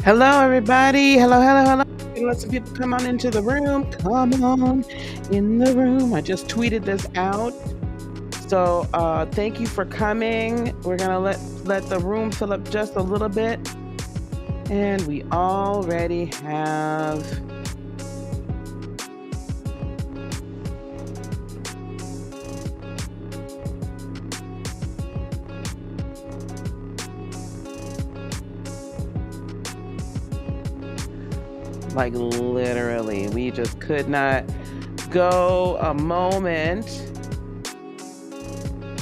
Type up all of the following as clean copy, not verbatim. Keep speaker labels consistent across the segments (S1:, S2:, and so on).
S1: Hello, everybody. Hello, hello, hello. Gonna let some people come on into the room. Come on in the room. I just tweeted this out. So thank you for coming. We're gonna let the room fill up just a little bit. And we already have like literally, we just could not go a moment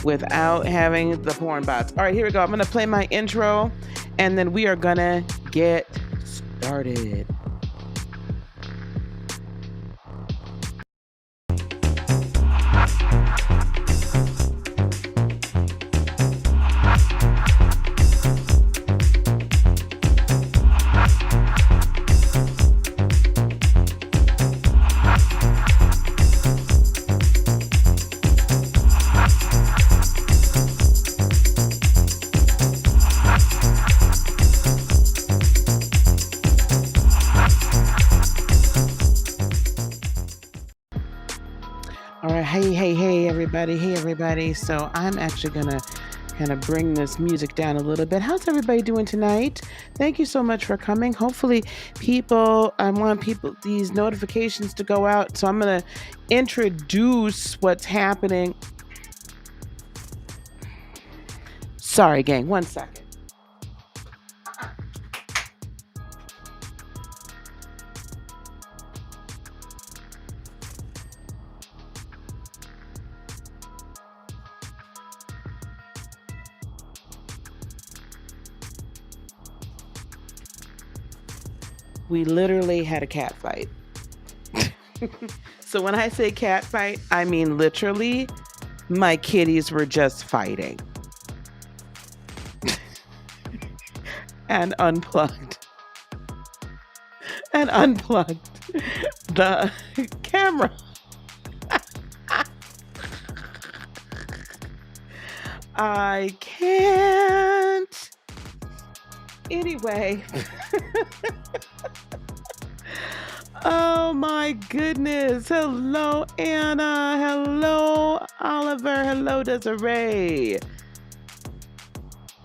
S1: without having the porn bots. All right, here we go. I'm gonna play my intro and then we are gonna get started. All right, hey, everybody. So I'm actually gonna kind of bring this music down a little bit. How's everybody doing tonight? Thank you so much for coming. Hopefully I want these notifications to go out. So I'm gonna introduce what's happening. Sorry, gang, 1 second. We literally had a cat fight. So when I say cat fight, I mean literally my kitties were just fighting. and unplugged the camera. I can't. Anyway. Oh my goodness. Hello, Anna. Hello, Oliver. Hello, Desiree.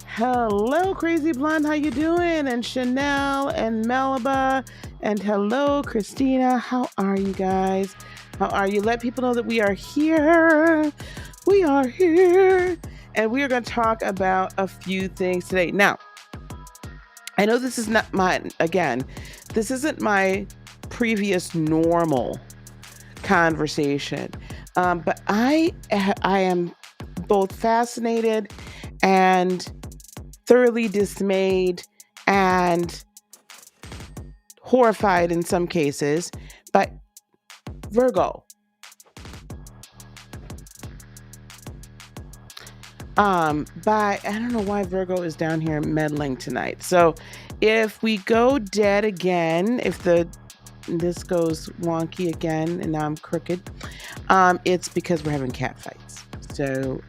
S1: Hello, Crazy Blonde. How you doing? And Chanel and Melba. And hello, Christina. How are you guys? How are you? Let people know that we are here. We are here. And we are going to talk about a few things today. Now, I know this is not this isn't my previous normal conversation, but I am both fascinated and thoroughly dismayed and horrified in some cases by Virgo. I don't know why Virgo is down here meddling tonight. So if we go dead again, if this goes wonky again and now I'm crooked, it's because we're having cat fights. So,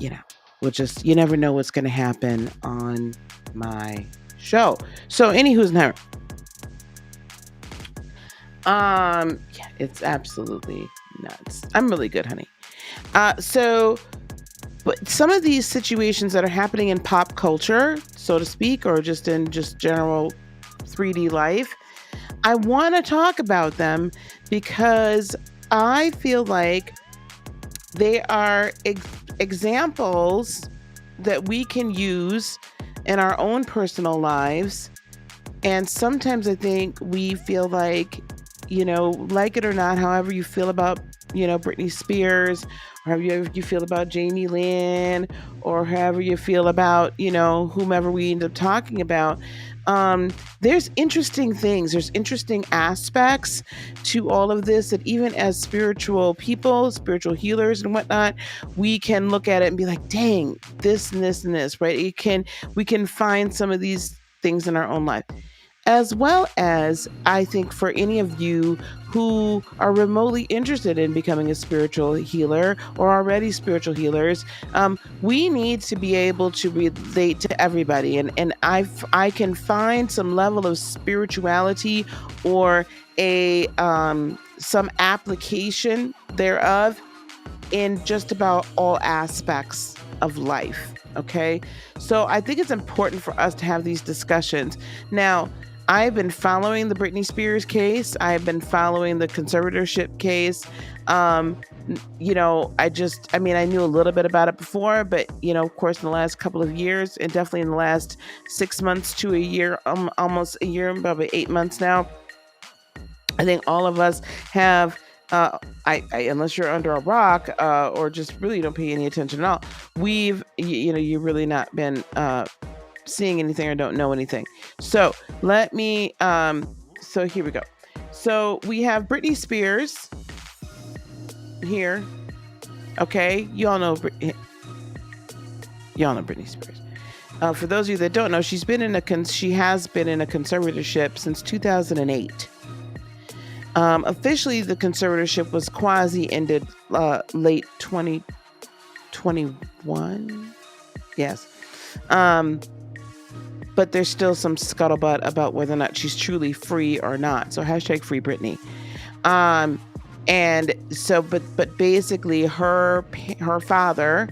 S1: you never know what's going to happen on my show. So anywho's never. It's absolutely nuts. I'm really good, honey. But some of these situations that are happening in pop culture, so to speak, or just in general 3D life, I want to talk about them because I feel like they are examples that we can use in our own personal lives. And sometimes I think we feel like, like it or not, however you feel about, Britney Spears, or however you feel about Jamie Lynn, or however you feel about, whomever we end up talking about. There's interesting things, there's interesting aspects to all of this that even as spiritual people, spiritual healers and whatnot, we can look at it and be like, dang, this and this and this, right? We can find some of these things in our own life. as well as I think for any of you who are remotely interested in becoming a spiritual healer or already spiritual healers, we need to be able to relate to everybody. And I can find some level of spirituality or some application thereof in just about all aspects of life. Okay. So I think it's important for us to have these discussions. Now, I've been following the Britney Spears case. I've been following the conservatorship case. I knew a little bit about it before, but, of course, in the last couple of years, and definitely in the last 6 months to a year, almost a year, probably 8 months now, I think all of us have, unless you're under a rock or just really don't pay any attention at all, you've really not been seeing anything or don't know anything. So let me, so here we go. So we have Britney Spears here. Okay. Y'all know Britney Spears. For those of you that don't know, she has been in a conservatorship since 2008. Officially, the conservatorship was quasi-ended late 2021. Yes. But there's still some scuttlebutt about whether or not she's truly free or not. So hashtag free Britney. And so, but basically her father,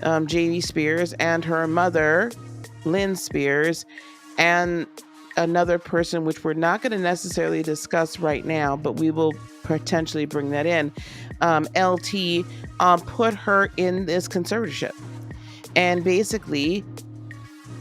S1: JAIMIE Spears, and her mother, Lynn Spears, and another person, which we're not going to necessarily discuss right now, but we will potentially bring that in, LT, put her in this conservatorship. And basically,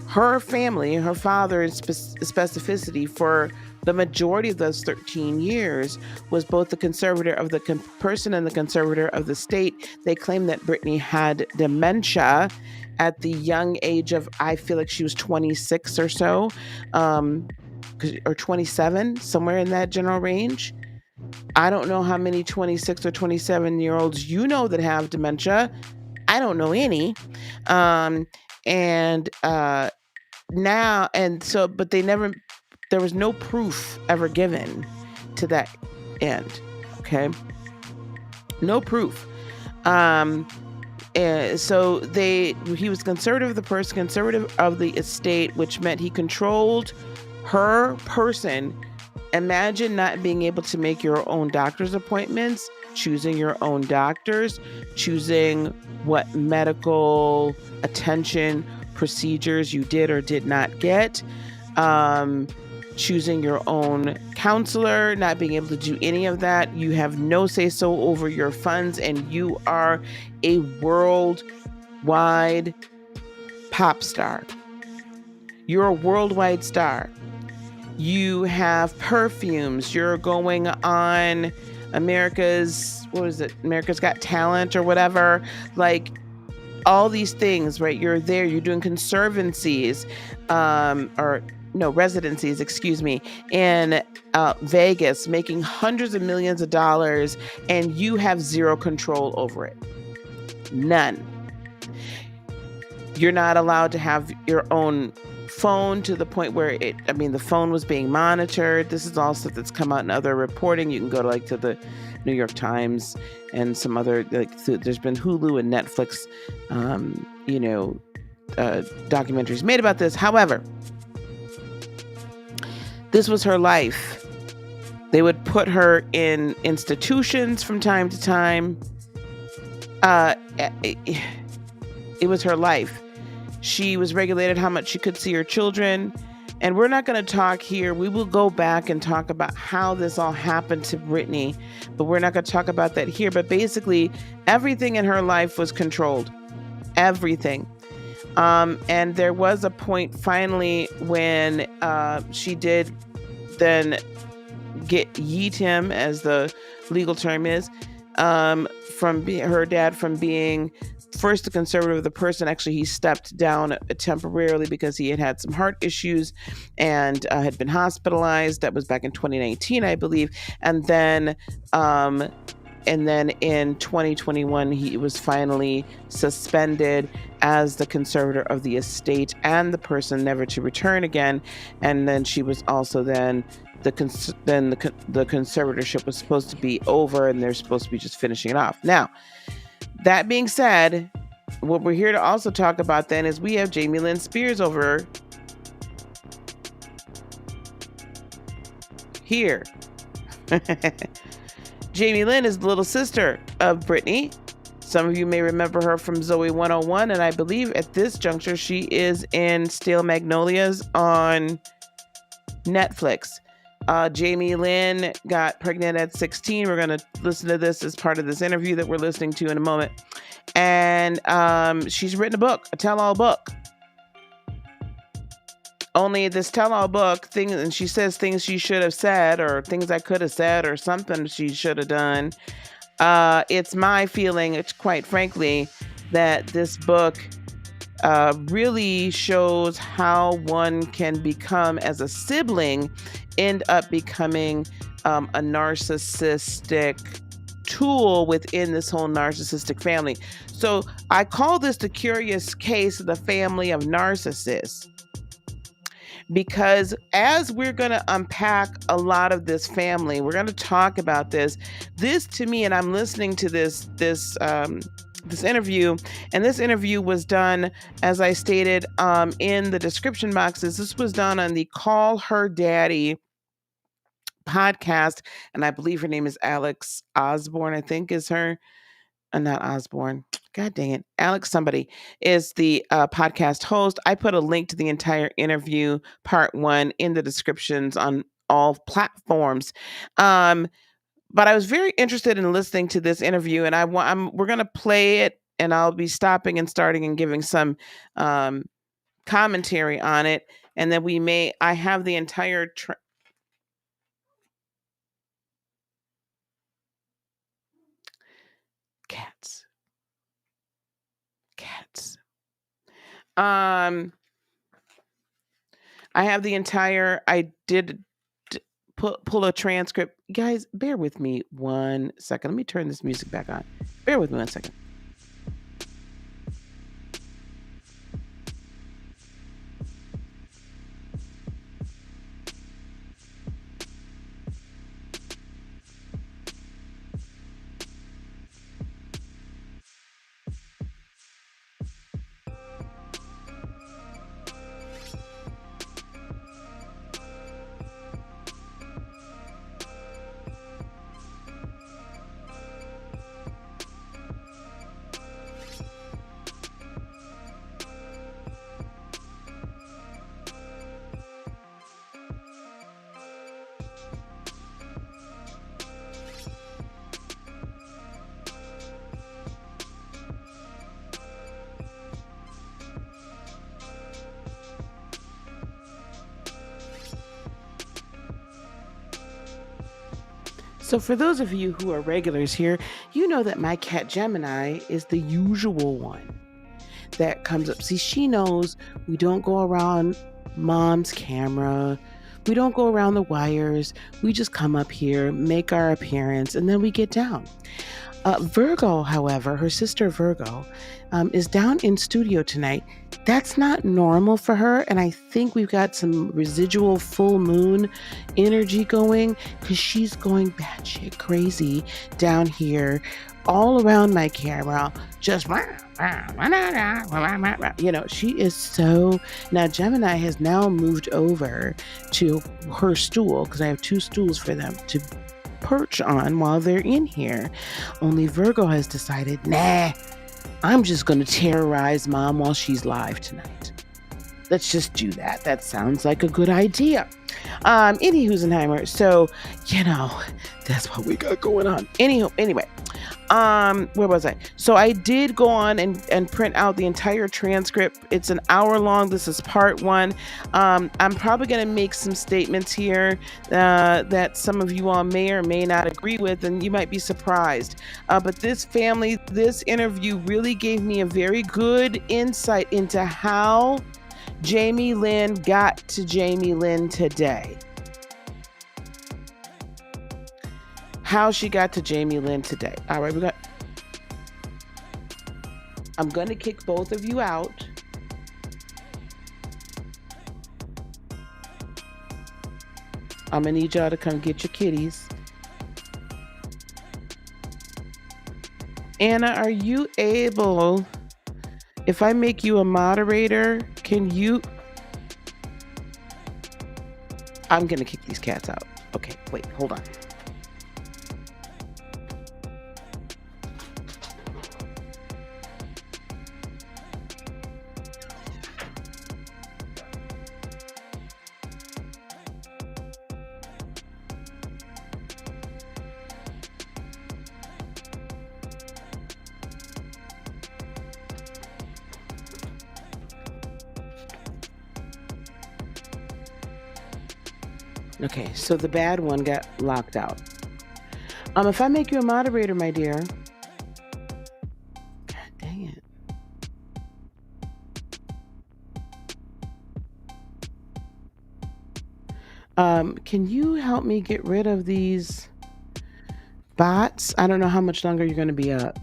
S1: her family, her father in specificity for the majority of those 13 years was both the conservator of the person and the conservator of the state. They claim that Britney had dementia at the young age of, I feel like she was 26 or so, or 27, somewhere in that general range. I don't know how many 26 or 27-year-olds you know that have dementia. I don't know any. But there was no proof ever given to that end. Okay. No proof. So he was conservative of the person, conservative of the estate, which meant he controlled her person. Imagine not being able to make your own doctor's appointments, choosing your own doctors, choosing what medical attention procedures you did or did not get, choosing your own counselor, not being able to do any of that. You have no say-so over your funds, and you are a worldwide pop star. You're a worldwide star. You have perfumes. You're going on America's Got Talent or whatever. Like, all these things, right? You're there, you're doing residencies, in Vegas, making hundreds of millions of dollars, and you have zero control over it. None. You're not allowed to have your own phone to the point where the phone was being monitored. This is all stuff that's come out in other reporting. You can go to the New York Times and some other, there's been Hulu and Netflix, documentaries made about this. However, this was her life. They would put her in institutions from time to time. It was her life. She was regulated how much she could see her children. And we're not going to talk here. We will go back and talk about how this all happened to Britney, but we're not going to talk about that here. But basically, everything in her life was controlled. Everything. And there was a point finally when she did then get yeet him, as the legal term is, from her dad from being first the conservative of the person. Actually, he stepped down temporarily because he had some heart issues and had been hospitalized. That was back in 2019, I believe. And then And then in 2021, he was finally suspended as the conservator of the estate and the person never to return again. And then she was also then the conservatorship was supposed to be over, and they're supposed to be just finishing it off. Now, that being said, what we're here to also talk about then is we have Jamie Lynn Spears over here. Jamie Lynn is the little sister of Britney. Some of you may remember her from Zoe 101, and I believe at this juncture she is in Stale Magnolias on Netflix. Jamie Lynn got pregnant at 16. We're going to listen to this as part of this interview that we're listening to in a moment. And she's written a book, a tell-all book. Only this tell-all book thing, and she says things she should have said, or things I could have said, or something she should have done. It's my feeling, it's quite frankly, that this book really shows how one can become, as a sibling, end up becoming a narcissistic tool within this whole narcissistic family. So I call this the curious case of the family of narcissists. Because as we're going to unpack a lot of this family, we're going to talk about this. This to me, and I'm listening to this interview, and this interview was done, as I stated in the description boxes, this was done on the Call Her Daddy podcast, and I believe her name is Alex Osborne, I think is her. Not Osborne. God dang it. Alex somebody is the podcast host. I put a link to the entire interview, part 1, in the descriptions on all platforms. But I was very interested in listening to this interview, and we're going to play it, and I'll be stopping and starting and giving some commentary on it. And then I have the entire Cats. I have the entire, I did pull a transcript. Guys, bear with me 1 second. Let me turn this music back on. Bear with me 1 second. So for those of you who are regulars here, you know that my cat Gemini is the usual one that comes up. See, she knows we don't go around mom's camera. We don't go around the wires. We just come up here, make our appearance, and then we get down. Virgo, however, her sister Virgo, is down in studio tonight. That's not normal for her, and I think we've got some residual full moon energy going, because she's going batshit crazy down here, all around my camera, just she is so. Now Gemini has now moved over to her stool, because I have 2 stools for them to perch on while they're in here. Only Virgo has decided, nah, I'm just going to terrorize mom while she's live tonight. Let's just do that. That sounds like a good idea. Any Husenheimer. So, that's what we got going on. Anyway, where was I? So I did go on and print out the entire transcript. It's an hour long. This is part 1. I'm probably going to make some statements here that some of you all may or may not agree with, and you might be surprised. But this interview really gave me a very good insight into how Jamie Lynn got to Jamie Lynn today. how she got to JAIMIE Lynn today. All right, I'm going to kick both of you out. I'm going to need y'all to come get your kitties. Anna, are you able, if I make you a moderator, can you? I'm going to kick these cats out. Okay, wait, hold on. Okay, so the bad one got locked out. If I make you a moderator, my dear. God dang it. Can you help me get rid of these bots? I don't know how much longer you're going to be up.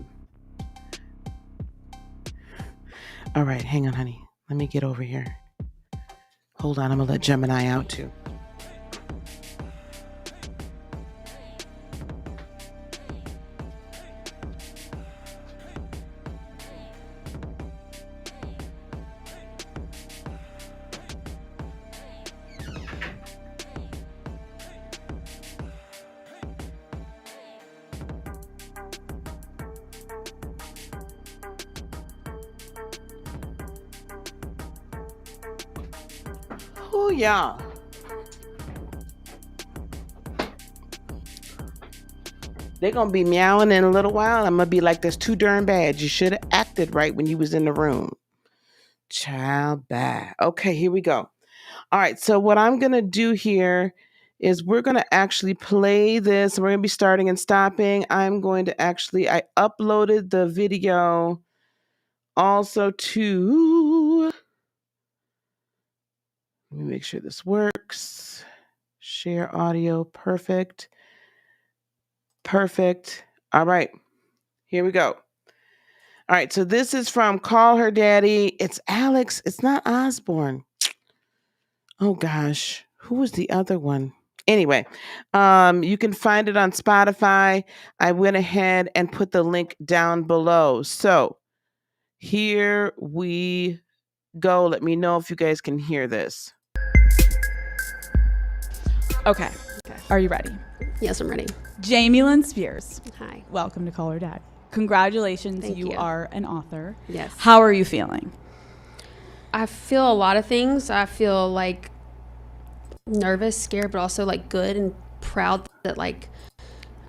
S1: All right, hang on, honey. Let me get over here. Hold on, I'm going to let Gemini out too. Oh, yeah. They're going to be meowing in a little while. I'm going to be like, that's too darn bad. You should have acted right when you was in the room. Child bad. Okay, here we go. All right, so what I'm going to do here is we're going to actually play this. We're going to be starting and stopping. I uploaded the video also to, let me make sure this works. Share audio, perfect. All right, here we go. All right, so this is from Call Her Daddy. It's Alex. It's not Osborne. Oh gosh, who was the other one? Anyway, you can find it on Spotify. I went ahead and put the link down below. So here we go. Let me know if you guys can hear this.
S2: Okay. Are you ready?
S3: Yes, I'm ready.
S2: JAIMIE Lynn Spears.
S3: Hi.
S2: Welcome to Call Her Dad. Congratulations,
S3: Thank you.
S2: are an author.
S3: Yes.
S2: How are you feeling?
S3: I feel a lot of things. I feel like nervous, scared, but also like good and proud that like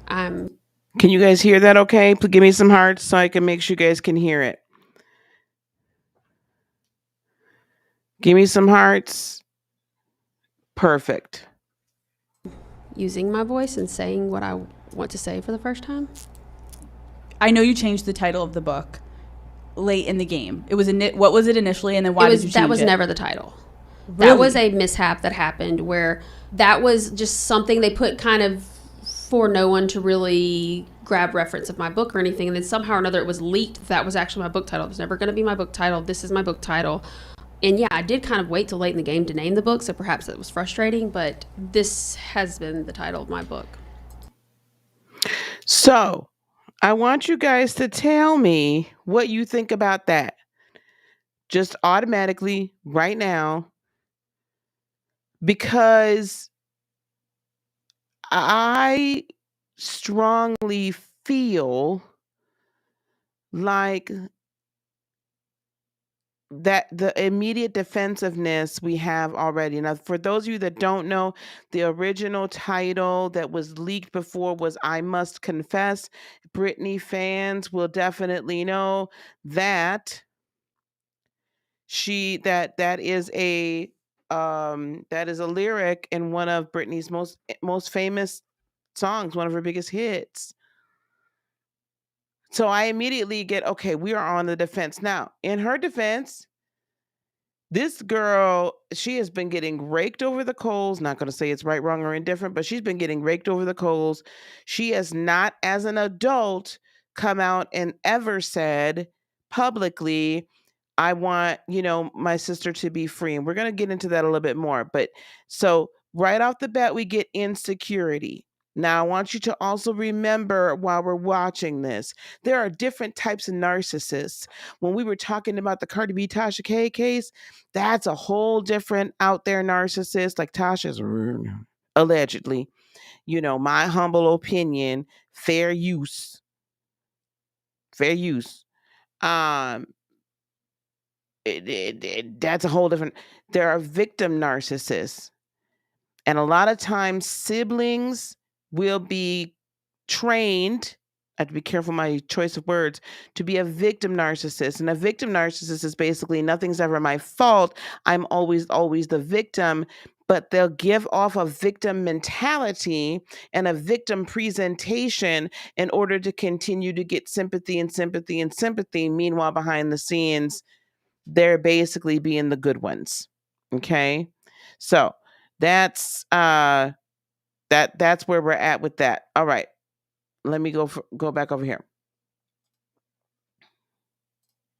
S3: I'm.
S1: Can you guys hear that okay? Please give me some hearts so I can make sure you guys can hear it. Give me some hearts. Perfect.
S3: Using my voice and saying what I want to say for the first time.
S2: I know you changed the title of the book late in the game. It was what was it initially, and then why did you change it?
S3: That was never the title.
S2: Really?
S3: That was a mishap that happened where that was just something they put kind of for no one to really grab reference of my book or anything, and then somehow or another it was leaked. That was actually my book title. It was never going to be my book title. This is my book title. And yeah, I did kind of wait till late in the game to name the book, so perhaps it was frustrating, but this has been the title of my book.
S1: So, I want you guys to tell me what you think about that. Just automatically, right now, because I strongly feel like that the immediate defensiveness we have already. Now, for those of you that don't know, the original title that was leaked before was I Must Confess. Britney fans will definitely know that that is a lyric in one of Britney's most famous songs, one of her biggest hits. So I immediately get, okay, we are on the defense. Now, in her defense, This girl, she has been getting raked over the coals. Not going to say it's right, wrong, or indifferent, but she's been getting raked over the coals. She has not, as an adult, come out and ever said publicly, I want, my sister to be free. And we're going to get into that a little bit more. But so right off the bat, we get insecurity. Now, I want you to also remember while we're watching this, there are different types of narcissists. When we were talking about the Cardi B Tasha K case, that's a whole different out there narcissist, like Tasha's allegedly. My humble opinion, fair use. Fair use. Um, that's a whole different. There are victim narcissists. And a lot of times siblings will be trained, I have to be careful my choice of words, to be a victim narcissist. And a victim narcissist is basically nothing's ever my fault. I'm always the victim, but they'll give off a victim mentality and a victim presentation in order to continue to get sympathy and sympathy and sympathy. Meanwhile, behind the scenes, they're basically being the good ones. Okay? So that's that's where we're at with that. All right. Let me go back over here.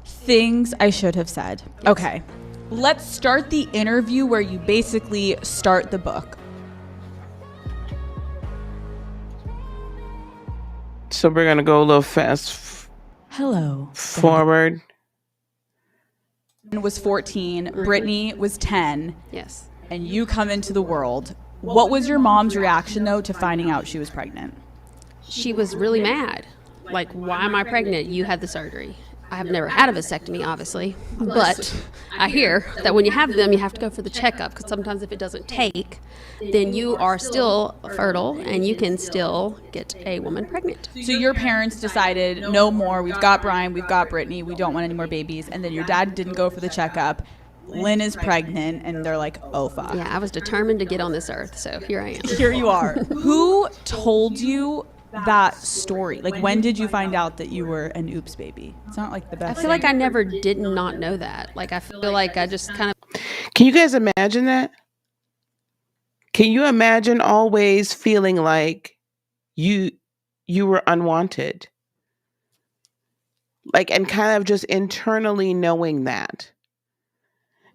S2: Things I should have said. Okay. Let's start the interview where you basically start the book.
S1: So we're going to go a little fast.
S2: Hello.
S1: Forward.
S2: Was 14, Britney was 10.
S3: Yes.
S2: And you come into the world. What was your mom's reaction, though, to finding out she was pregnant?
S3: She was really mad. Like, why am I pregnant? You had the surgery. I have never had a vasectomy, obviously, but I hear that when you have them, you have to go for the checkup, because sometimes if it doesn't take, then you are still fertile and you can still get a woman pregnant.
S2: So your parents decided, no more, we've got Brian, we've got Britney, we don't want any more babies, and then your dad didn't go for the checkup. Lynn is pregnant, and they're like, oh, fuck.
S3: Yeah, I was determined to get on this earth, so here I am.
S2: Here you are. Who told you that story? Like, when did you find out that you were an oops baby? It's not like the best.
S3: I feel like I never did not know that. Like, I feel like I just kind of...
S1: Can you guys imagine that? Can you imagine always feeling like you were unwanted? Like, and kind of just internally knowing that.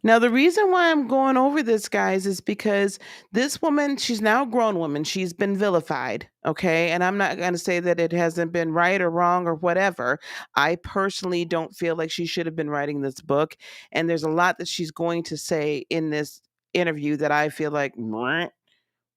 S1: Now, the reason why I'm going over this, guys, is because this woman, she's now a grown woman. She's been vilified, okay? And I'm not going to say that it hasn't been right or wrong or whatever. I personally don't feel like she should have been writing this book. And there's a lot that she's going to say in this interview that I feel like,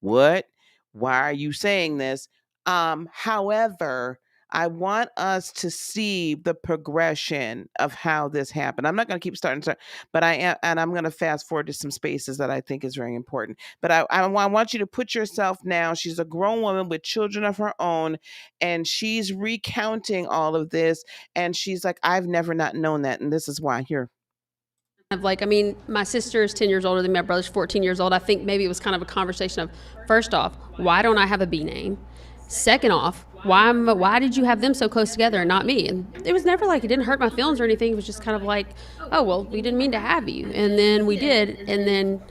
S1: what? Why are you saying this? However, I want us to see the progression of how this happened. I'm not going to keep starting, but I am, and I'm going to fast forward to some spaces that I think is very important. But I want you to put yourself now. She's a grown woman with children of her own, and she's recounting all of this. And she's like, I've never not known that. And this is why. Here.
S3: Like, I mean, my sister is 10 years older than me. My brother's 14 years old. I think maybe it was kind of a conversation of, first off, why don't I have a B name? Second off, why did you have them so close together and not me? And it was never like it didn't hurt my feelings or anything. It was just kind of like, oh, well, we didn't mean to have you. And then we did. And then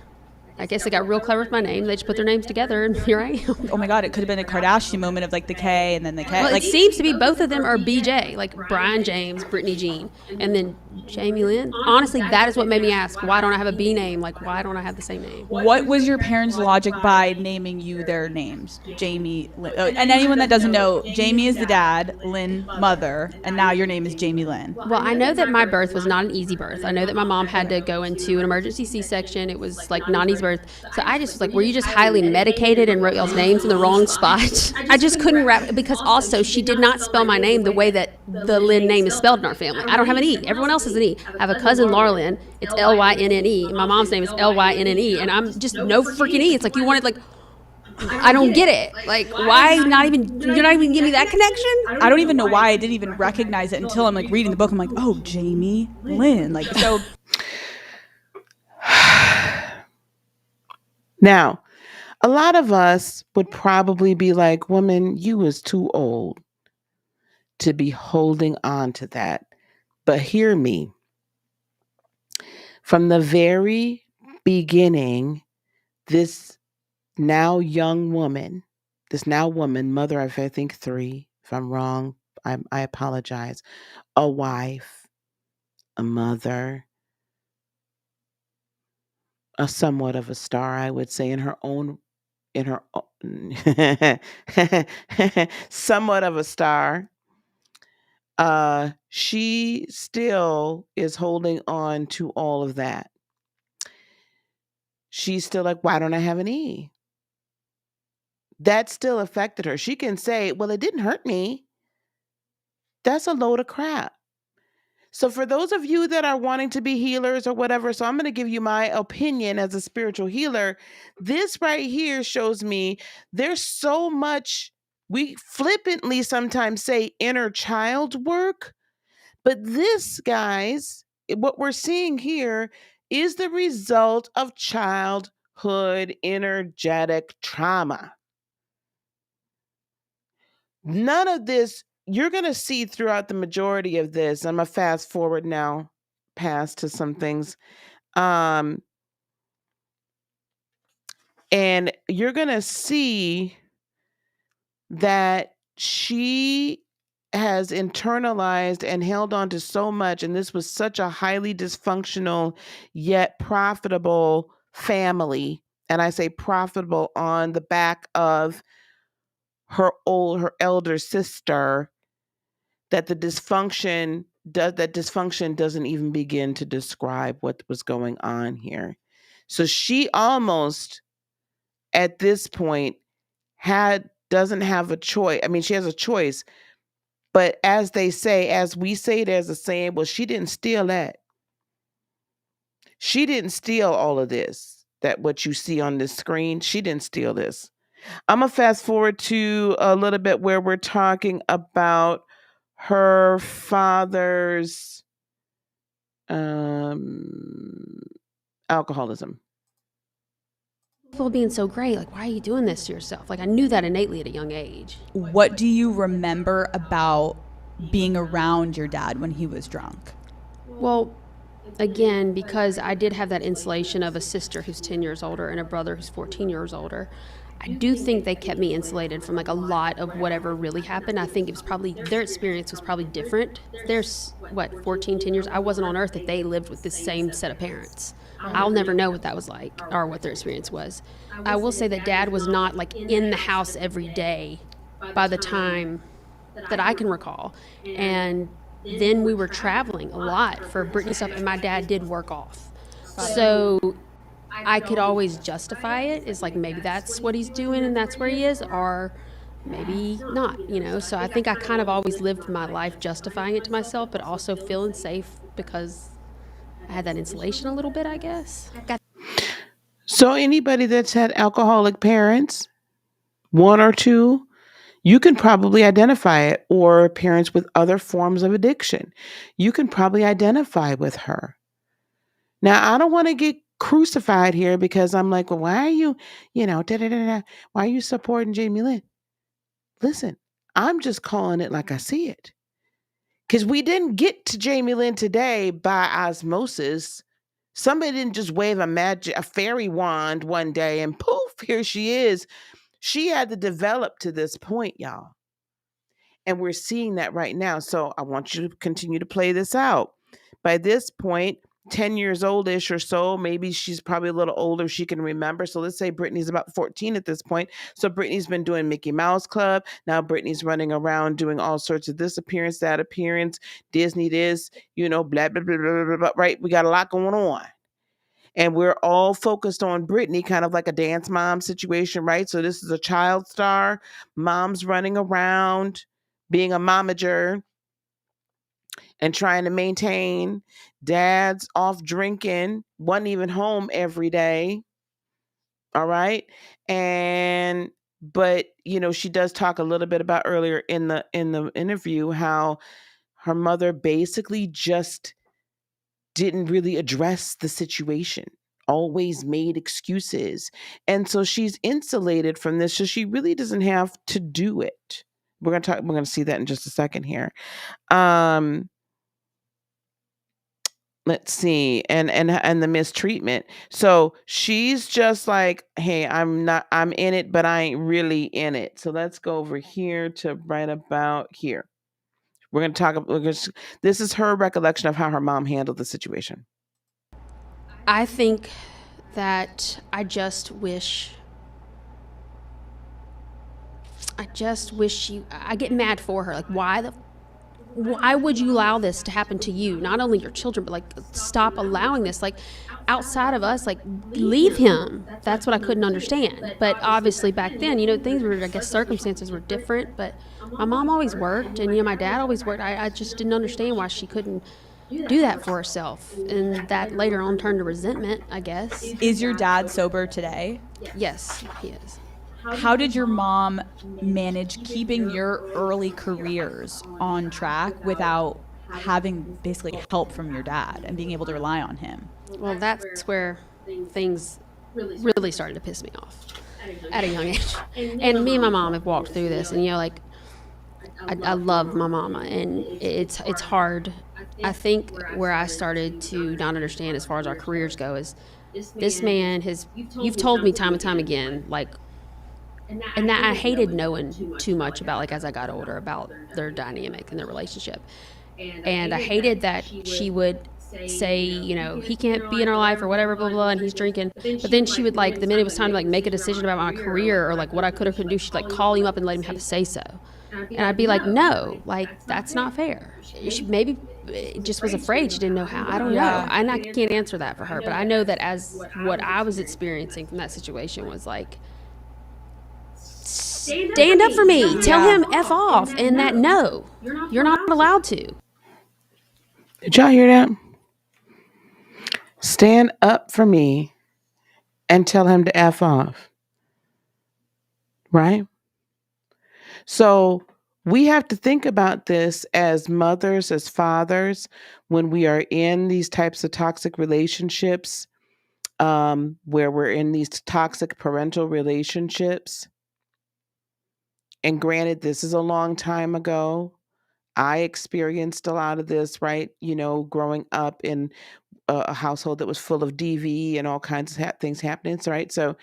S3: I guess they got real clever with my name. They just put their names together, and here I am.
S2: Oh my God, it could have been a Kardashian moment of like the K and then the K.
S3: Well,
S2: like,
S3: it seems to be both of them are BJ, like Brian James, Britney Jean, and then Jamie Lynn. Honestly, that is what made me ask, why don't I have a B name? Like, why don't I have the same name?
S2: What was your parents' logic by naming you their names? Jamie, Lynn. And anyone that doesn't know, Jamie is the dad, Lynn, mother, and now your name is Jamie Lynn.
S3: Well, I know that my birth was not an easy birth. I know that my mom had to go into an emergency C-section. It was like not an easy birth. So I just was like, were you just highly medicated and wrote y'all's names in the wrong spot? I just couldn't wrap, because also she did not spell my name the way that the Lynn name is spelled in our family. I don't have an E. Everyone else has an E. I have a cousin, Laura Lynn. It's Lynnne. My mom's name is Lynnne, and I'm just no freaking E. It's like you wanted, like, I don't get it. Like, why not even, you're not even giving me that connection?
S2: I don't even know why I didn't even recognize it until I'm like reading the book. I'm like, oh, Jamie Lynn. Like, so.
S1: Now, a lot of us would probably be like, woman, you was too old to be holding on to that. But hear me. From the very beginning, this now young woman, this now woman, mother of I think 3, if I'm wrong, I apologize, a wife, a mother, a somewhat of a star, I would say, in her somewhat of a star. She still is holding on to all of that. She's still like, why don't I have an E? That still affected her. She can say, well, it didn't hurt me. That's a load of crap. So, for those of you that are wanting to be healers or whatever, so I'm going to give you my opinion as a spiritual healer. This right here shows me there's so much, we flippantly sometimes say inner child work, but this, guys, what we're seeing here is the result of childhood energetic trauma. None of this, you're going to see throughout the majority of this. I'm going to fast forward now, past to some things. And you're going to see that she has internalized and held on to so much. And this was such a highly dysfunctional yet profitable family. And I say profitable on the back of her elder sister, that dysfunction doesn't even begin to describe what was going on here. So she almost at this point doesn't have a choice. I mean, she has a choice, but as we say, there's a saying, well, she didn't steal that. She didn't steal all of this, that what you see on this screen. She didn't steal this. I'm going to fast forward to a little bit where we're talking about her father's alcoholism.
S3: People being so great, like, why are you doing this to yourself? Like, I knew that innately at a young age.
S2: What do you remember about being around your dad when he was drunk?
S3: Well, again, because I did have that insulation of a sister who's 10 years older and a brother who's 14 years older, I do think they kept me insulated from like a lot of whatever really happened. I think it was probably, their experience was probably different. There's 14, 10 years. I wasn't on earth if they lived with the same set of parents. I'll never know what that was like or what their experience was. I will say that Dad was not like in the house every day by the time that I can recall. And then we were traveling a lot for Britney stuff, and my dad did work off. So I could always justify it as like, maybe that's what he's doing and that's where he is, or maybe not, you know. So I think I kind of always lived my life justifying it to myself, but also feeling safe because I had that insulation a little bit, I guess.
S1: So anybody that's had alcoholic parents, 1 or 2, you can probably identify it, or parents with other forms of addiction. You can probably identify with her. Now, I don't want to get crucified here because I'm like, well, why are you, why are you supporting Jamie Lynn? Listen, I'm just calling it like I see it. Because we didn't get to Jamie Lynn today by osmosis. Somebody didn't just wave a fairy wand one day and poof, here she is. She had to develop to this point, y'all. And we're seeing that right now. So I want you to continue to play this out. By this point, 10 years oldish or so, maybe she's probably a little older, she can remember. So let's say Britney's about 14 at this point. So Britney's been doing Mickey Mouse Club. Now Britney's running around doing all sorts of this appearance, that appearance, Disney this, blah, blah, blah, blah, blah, blah, right? We got a lot going on. And we're all focused on Britney, kind of like a dance mom situation, right? So this is a child star. Mom's running around, being a momager and trying to maintain. Dad's off drinking, wasn't even home every day. All right. But she does talk a little bit about earlier in the interview how her mother basically just didn't really address the situation, always made excuses. And so she's insulated from this. So she really doesn't have to do it. We're going to see that in just a second here. let's see, and the mistreatment. So she's just like, hey, I'm in it, but I ain't really in it. So let's go over here to right about here. We're going to talk about this is her recollection of how her mom handled the situation.
S3: I think that I just wish I get mad for her. Like, why would you allow this to happen to you? Not only your children, but like, stop allowing this. Like, outside of us, like, leave him. That's what I couldn't understand. But obviously back then, things were, I guess circumstances were different, but my mom always worked and, my dad always worked. I just didn't understand why she couldn't do that for herself. And that later on turned to resentment, I guess.
S2: Is your dad sober today?
S3: Yes, he is.
S2: How did your mom manage keeping your early careers on track without having basically help from your dad and being able to rely on him?
S3: Well, that's where things really started to piss me off at a young age. And me and my mom have walked through this, and like, I love my mama, and it's hard. I think where I started to not understand as far as our careers go is this man you've told me time and time again, like, and that I hated knowing too much about, like, as I got older, about their dynamic and their relationship. And I hated that she would say, he can't be in our life or whatever, blah, blah, blah, and he's drinking. But then she would, like, the minute it was time to, like, make a decision about my career or, like, what I could or couldn't do, she'd, like, call him up and let him have a say-so. And I'd be like, no, like, that's not fair. She maybe just was afraid. She didn't know how. I don't know. And I can't answer that for her. But I know that as what I was experiencing from that situation was, like, stand up for me. Tell him F off. And that, no, you're not allowed to.
S1: Did y'all hear that? Stand up for me and tell him to F off. Right? So we have to think about this as mothers, as fathers, when we are in these types of toxic relationships, where we're in these toxic parental relationships. And granted, this is a long time ago. I experienced a lot of this, right? Growing up in a household that was full of DV and all kinds of things happening, right? So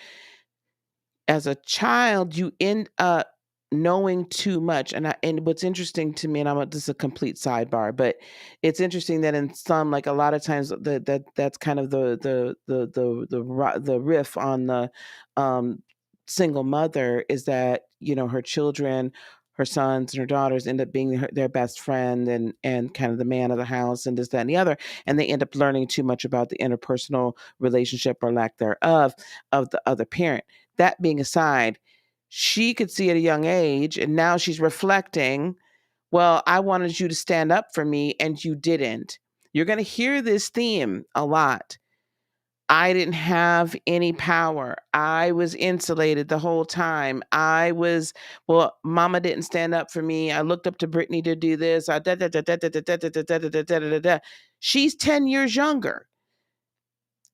S1: as a child, you end up knowing too much. And what's interesting to me, and this is a complete sidebar, but it's interesting that in some, like, a lot of times that's kind of the riff on the single mother, is that her children, her sons and her daughters, end up being their best friend and kind of the man of the house and this, that, and the other, and they end up learning too much about the interpersonal relationship or lack thereof of the other parent. That being aside, she could see at a young age, and now she's reflecting, well, I wanted you to stand up for me and you didn't. You're going to hear this theme a lot. I didn't have any power. I was insulated the whole time. Mama didn't stand up for me. I looked up to Britney to do this. She's 10 years younger.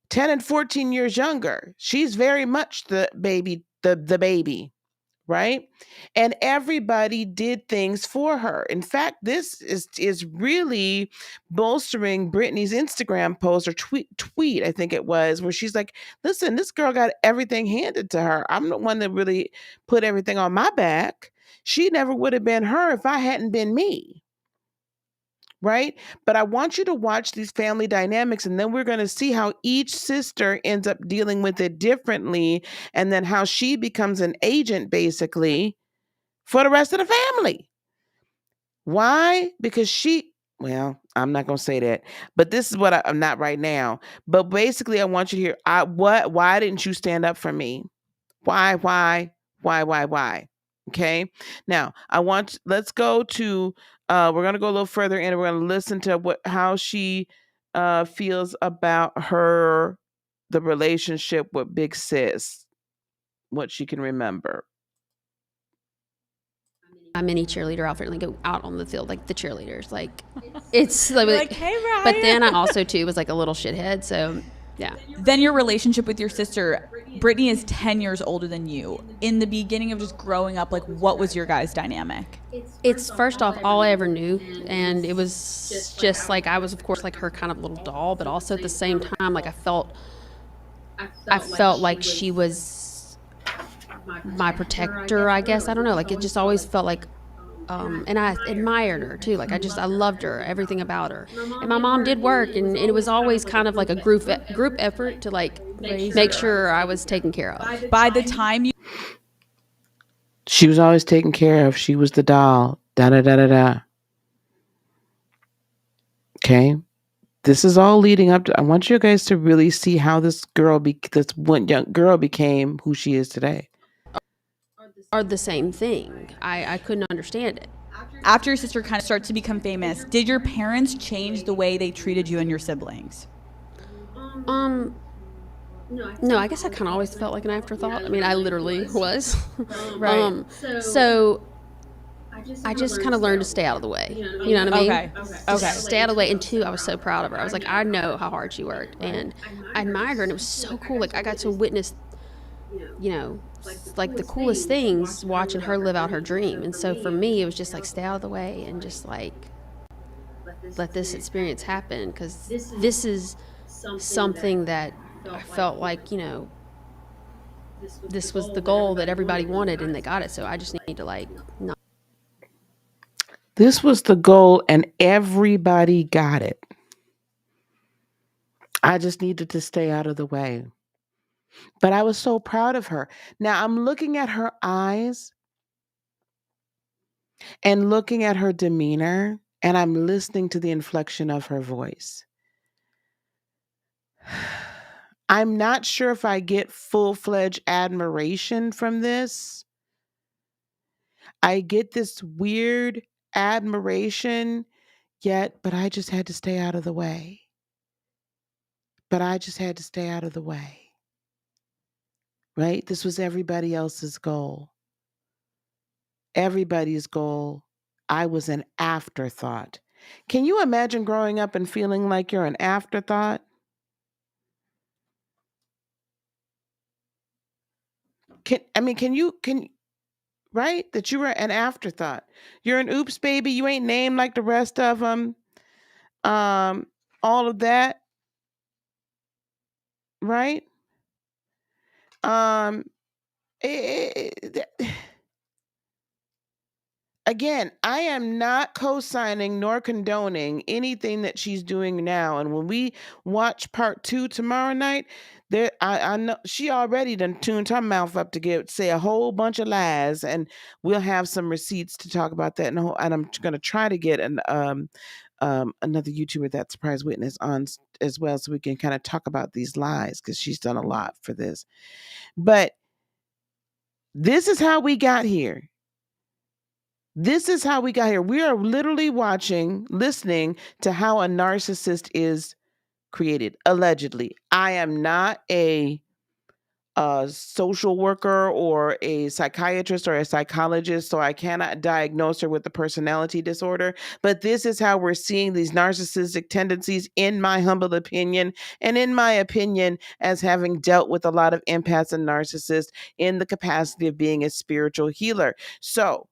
S1: 10 and 14 years younger. She's very much the baby, the baby, right? And everybody did things for her. In fact, this is really bolstering Britney's Instagram post or tweet, I think it was, where she's like, listen, this girl got everything handed to her. I'm the one that really put everything on my back. She never would have been her if I hadn't been me. Right? But I want you to watch these family dynamics, and then we're going to see how each sister ends up dealing with it differently, and then how she becomes an agent, basically, for the rest of the family. Why? Because I'm not going to say that, but this is what I'm not right now. But basically, I want you to hear, why didn't you stand up for me? Why? Okay. Now let's go to, we're going to go a little further in, and we're going to listen to how she feels about the relationship with Big Sis, what she can remember.
S3: My mini cheerleader outfit, and go out on the field like the cheerleaders. Like, it's like hey, Ryan. But then I also too was like a little shithead. So Yeah.
S2: Then your relationship with your sister, Britney is 10 years older than you. In the beginning of just growing up, like, what was your guys' dynamic?
S3: It's first off all I ever knew, and it was just like I was, of course, like her kind of little doll, but also at the same time, like I felt like she was my protector, I guess. I don't know, like it just always felt like and I admired her too. Like I loved her, everything about her. And my mom did work, and it was always kind of like a group effort to like make sure I was taken care of.
S2: By the time you
S1: She was always taken care of. She was the doll. Da da da da da. Okay. This is all leading up to. I want you guys to really see how this one young girl became who she is today.
S3: Are the same thing. I couldn't understand it.
S2: after your sister kind of starts to become famous, did your parents change the way they treated you and your siblings?
S3: No, I guess I kind of always felt like an afterthought. I mean, I literally was.
S2: Right.
S3: So I just kind of learned to stay out of the way. You know what I mean?
S2: Okay.
S3: Just stay out of the way. And two, I was so proud of her. I was like, I know how hard she worked, and I admired her, and it was so cool. Like I got to witness, you know, like the coolest things watching her live out her dream. And so for me, it was just like stay out of the way and just like let this experience happen, because this is something that I felt like, you know, this was the goal that everybody wanted and they got it. So I just need to like not.
S1: This was the goal and everybody got it. I just needed to stay out of the way. But I was so proud of her. Now I'm looking at her eyes and looking at her demeanor, and I'm listening to the inflection of her voice. I'm not sure if I get full-fledged admiration from this. I get this weird admiration, but I just had to stay out of the way. Right? This was everybody else's goal. Everybody's goal. I was an afterthought. Can you imagine growing up and feeling like you're an afterthought? Can you right? That you were an afterthought. You're an oops baby. You ain't named like the rest of them. All of that, right? Um, Again, I am not co-signing nor condoning anything that she's doing now. And when we watch part 2 tomorrow night, I know she already done tuned her mouth up to say a whole bunch of lies, and we'll have some receipts to talk about that. And I'm going to try to get another YouTuber, that surprise witness, on as well, so we can kind of talk about these lies, because she's done a lot for this. But this is how we got here. We are literally listening to how a narcissist is created, allegedly. I am not a social worker or a psychiatrist or a psychologist, so I cannot diagnose her with a personality disorder. But this is how we're seeing these narcissistic tendencies, in my humble opinion, and in my opinion, as having dealt with a lot of empaths and narcissists in the capacity of being a spiritual healer. So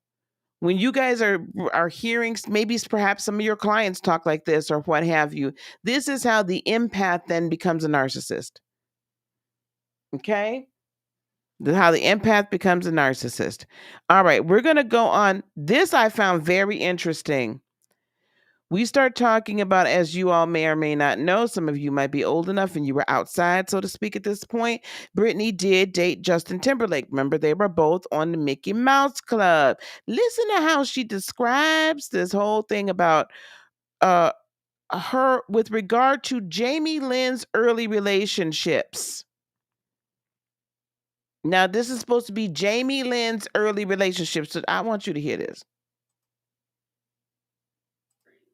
S1: when you guys are hearing, maybe perhaps some of your clients talk like this or what have you, this is how the empath then becomes a narcissist. Okay? This is how the empath becomes a narcissist. All right, we're going to go on. This I found very interesting. We start talking about, as you all may or may not know, some of you might be old enough and you were outside, so to speak, at this point. Britney did date Justin Timberlake. Remember, they were both on the Mickey Mouse Club. Listen to how she describes this whole thing about her with regard to JAIMIE Lynn's early relationships. Now, this is supposed to be JAIMIE Lynn's early relationships, so I want you to hear this.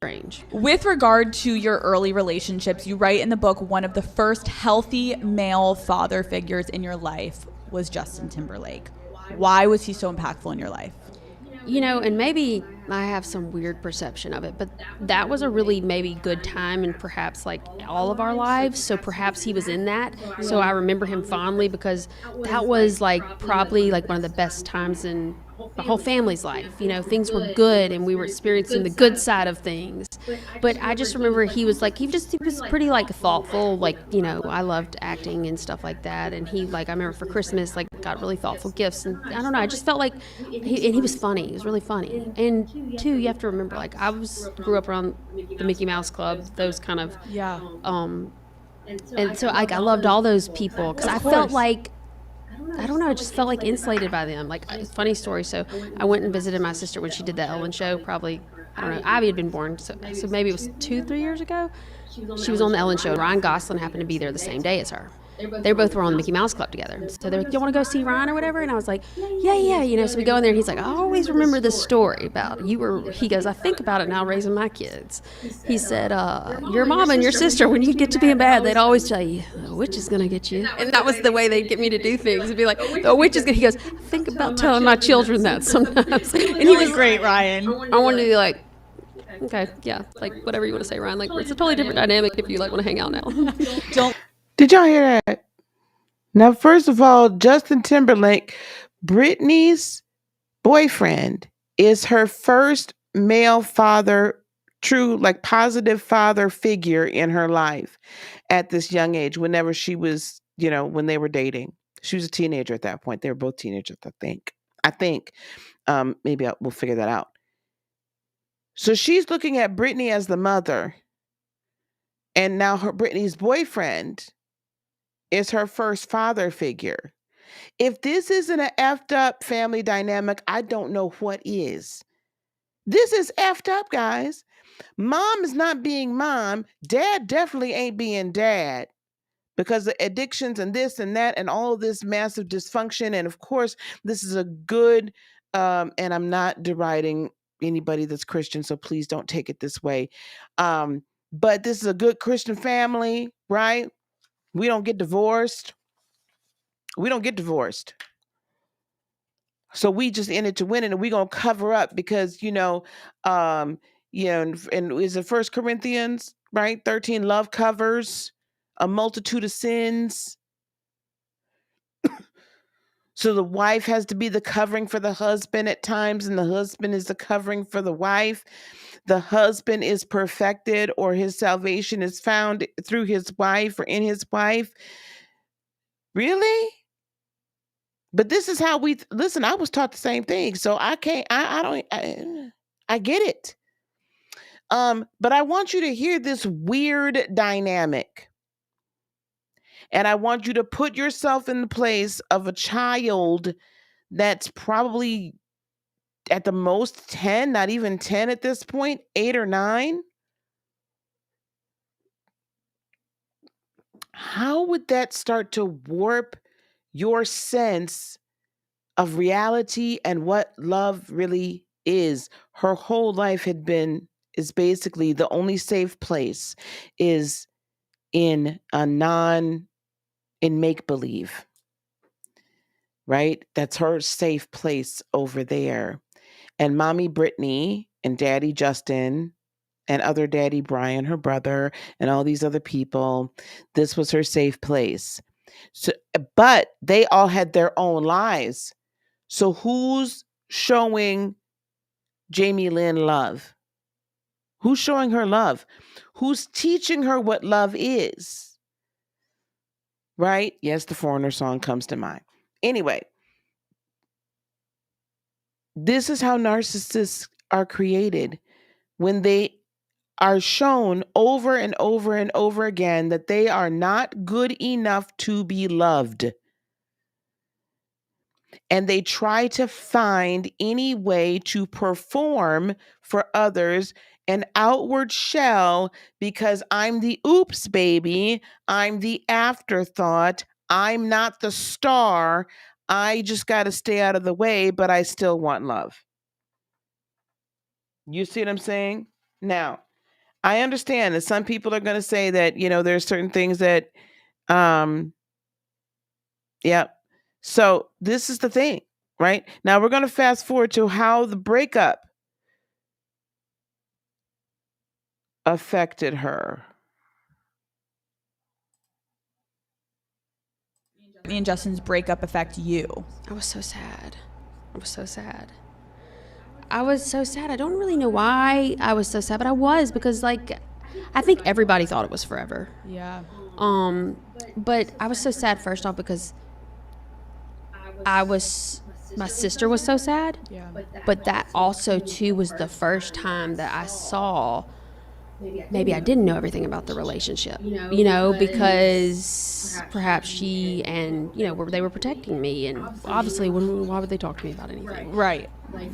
S3: Strange.
S2: With regard to your early relationships, you write in the book one of the first healthy male father figures in your life was Justin Timberlake. Why was he so impactful in your life?
S3: And maybe I have some weird perception of it, but that was a really maybe good time in perhaps like all of our lives. So perhaps he was in that. So I remember him fondly because that was like probably like one of the best times in my whole family's life. Things were good and we were experiencing the good side of things. But I just remember he was pretty like thoughtful. Like, I loved acting and stuff like that. And he, like, I remember for Christmas, like, got really thoughtful gifts. And I don't know, I just felt like he was funny. He was really funny. And two, you have to remember, like, grew up around the Mickey Mouse Club, those kind of,
S2: Yeah.
S3: and so like I loved all those people because I felt like, I don't know, I just felt like insulated by them. Like, funny story. So I went and visited my sister when she did the Ellen show, probably, I don't know, Ivy had been born, so maybe it was 2-3 years ago. She was on the Ellen show. Ryan Gosling happened to be there the same day as her. They both were on the Mickey Mouse Club together. So they're like, you want to go see Ryan or whatever? And I was like, yeah. So we go in there and he's like, I always remember this story about he goes, I think about it now raising my kids. He said, your mom and your sister, when you get to being bad, they'd always tell you, the witch is going to get you. And that was the way they'd get me to do things. It'd be like, the witch is going to, he goes, think about telling my children that sometimes. And he was
S2: great, Ryan.
S3: I wanted to be like, okay, yeah, like whatever you want to say, Ryan. Like, it's a totally different dynamic if you like want to hang out now.
S1: Did y'all hear that? Now, first of all, Justin Timberlake, Britney's boyfriend, is her first male father, true, like positive father figure in her life at this young age, whenever she was, when they were dating. She was a teenager at that point. They were both teenagers, I think. Maybe we'll figure that out. So she's looking at Britney as the mother. And now Britney's boyfriend is her first father figure. If this isn't an effed up family dynamic, I don't know what is. This is effed up, guys. Mom is not being mom. Dad definitely ain't being dad because of addictions and this and that and all of this massive dysfunction. And of course, this is a good, and I'm not deriding anybody that's Christian, so please don't take it this way. But this is a good Christian family, right? We don't get divorced. So we just in it to win it, and we're going to cover up because, and is it 1 Corinthians, right? 13, love covers a multitude of sins. So the wife has to be the covering for the husband at times, and the husband is the covering for the wife. The husband is perfected, or his salvation is found through his wife or in his wife. Really? But this is how we listen. I was taught the same thing, so I can't. I get it. But I want you to hear this weird dynamic, and I want you to put yourself in the place of a child that's probably at the most 10, not even 10 at this point, 8 or 9. How would that start to warp your sense of reality and what love really is? Her whole life is basically the only safe place is in make-believe, right? That's her safe place over there. And mommy Britney and daddy Justin and other daddy Brian, her brother, and all these other people, this was her safe place. So, but they all had their own lives. So who's showing JAIMIE Lynn love? Who's showing her love? Who's teaching her what love is? Right? Yes, the Foreigner song comes to mind. Anyway, this is how narcissists are created, when they are shown over and over and over again that they are not good enough to be loved. And they try to find any way to perform for others an outward shell because I'm the oops baby, I'm the afterthought, I'm not the star, I just got to stay out of the way, but I still want love. You see what I'm saying? Now, I understand that some people are going to say that, there's certain things that, yeah. So this is the thing, right? Now we're going to fast forward to how the breakup affected her.
S2: Me and Justin's breakup affect you?
S3: I was so sad. I was so sad. I was so sad. I don't really know why I was so sad, but I was, because like I think everybody thought it was forever.
S2: Yeah.
S3: But I was so sad first off because my sister was so sad.
S2: Yeah.
S3: But that also too was the first time that I saw maybe I didn't know everything about the relationship, because perhaps she and, they were protecting me, and obviously why would they talk to me about anything?
S2: Right.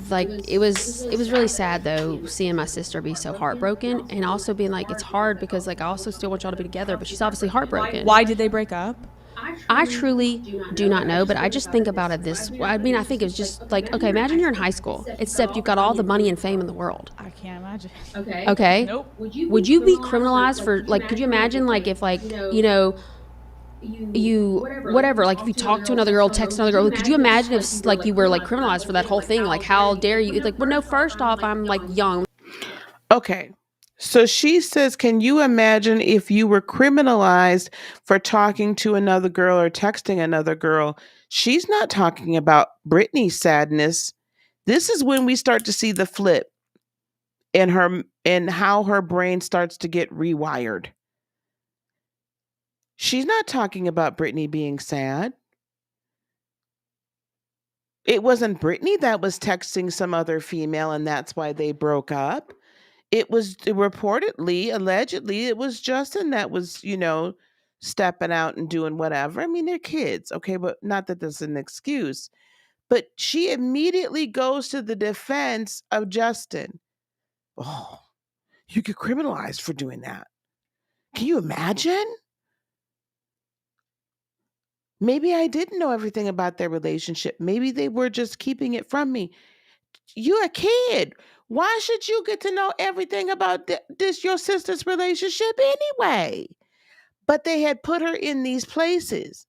S3: Like it was really sad though, seeing my sister be so heartbroken, and also being like, it's hard because like I also still want y'all to be together, but she's obviously heartbroken.
S2: Why did they break up?
S3: I truly do not know, but I just think about it I think it's just like, okay, imagine you're in high school, except you've got all the money and fame in the world.
S2: I can't imagine.
S3: Okay.
S2: Nope.
S3: Would you be criminalized for, like, could you imagine, like, if, like, you whatever, like, if you talk to another girl, text another girl, could you imagine if, like, you were, like, criminalized for that whole thing? Like, how dare you? It's like, well, no, first off, I'm, like, young.
S1: Okay. So she says, can you imagine if you were criminalized for talking to another girl or texting another girl? She's not talking about Britney's sadness. This is when we start to see the flip in her and how her brain starts to get rewired. She's not talking about Britney being sad. It wasn't Britney that was texting some other female and that's why they broke up. It was allegedly, it was Justin that was, stepping out and doing whatever. I mean, they're kids, okay, but not that that's an excuse. But she immediately goes to the defense of Justin. Oh, you get criminalized for doing that. Can you imagine? Maybe I didn't know everything about their relationship. Maybe they were just keeping it from me. You're a kid. Why should you get to know everything about this your sister's relationship anyway? But they had put her in these places.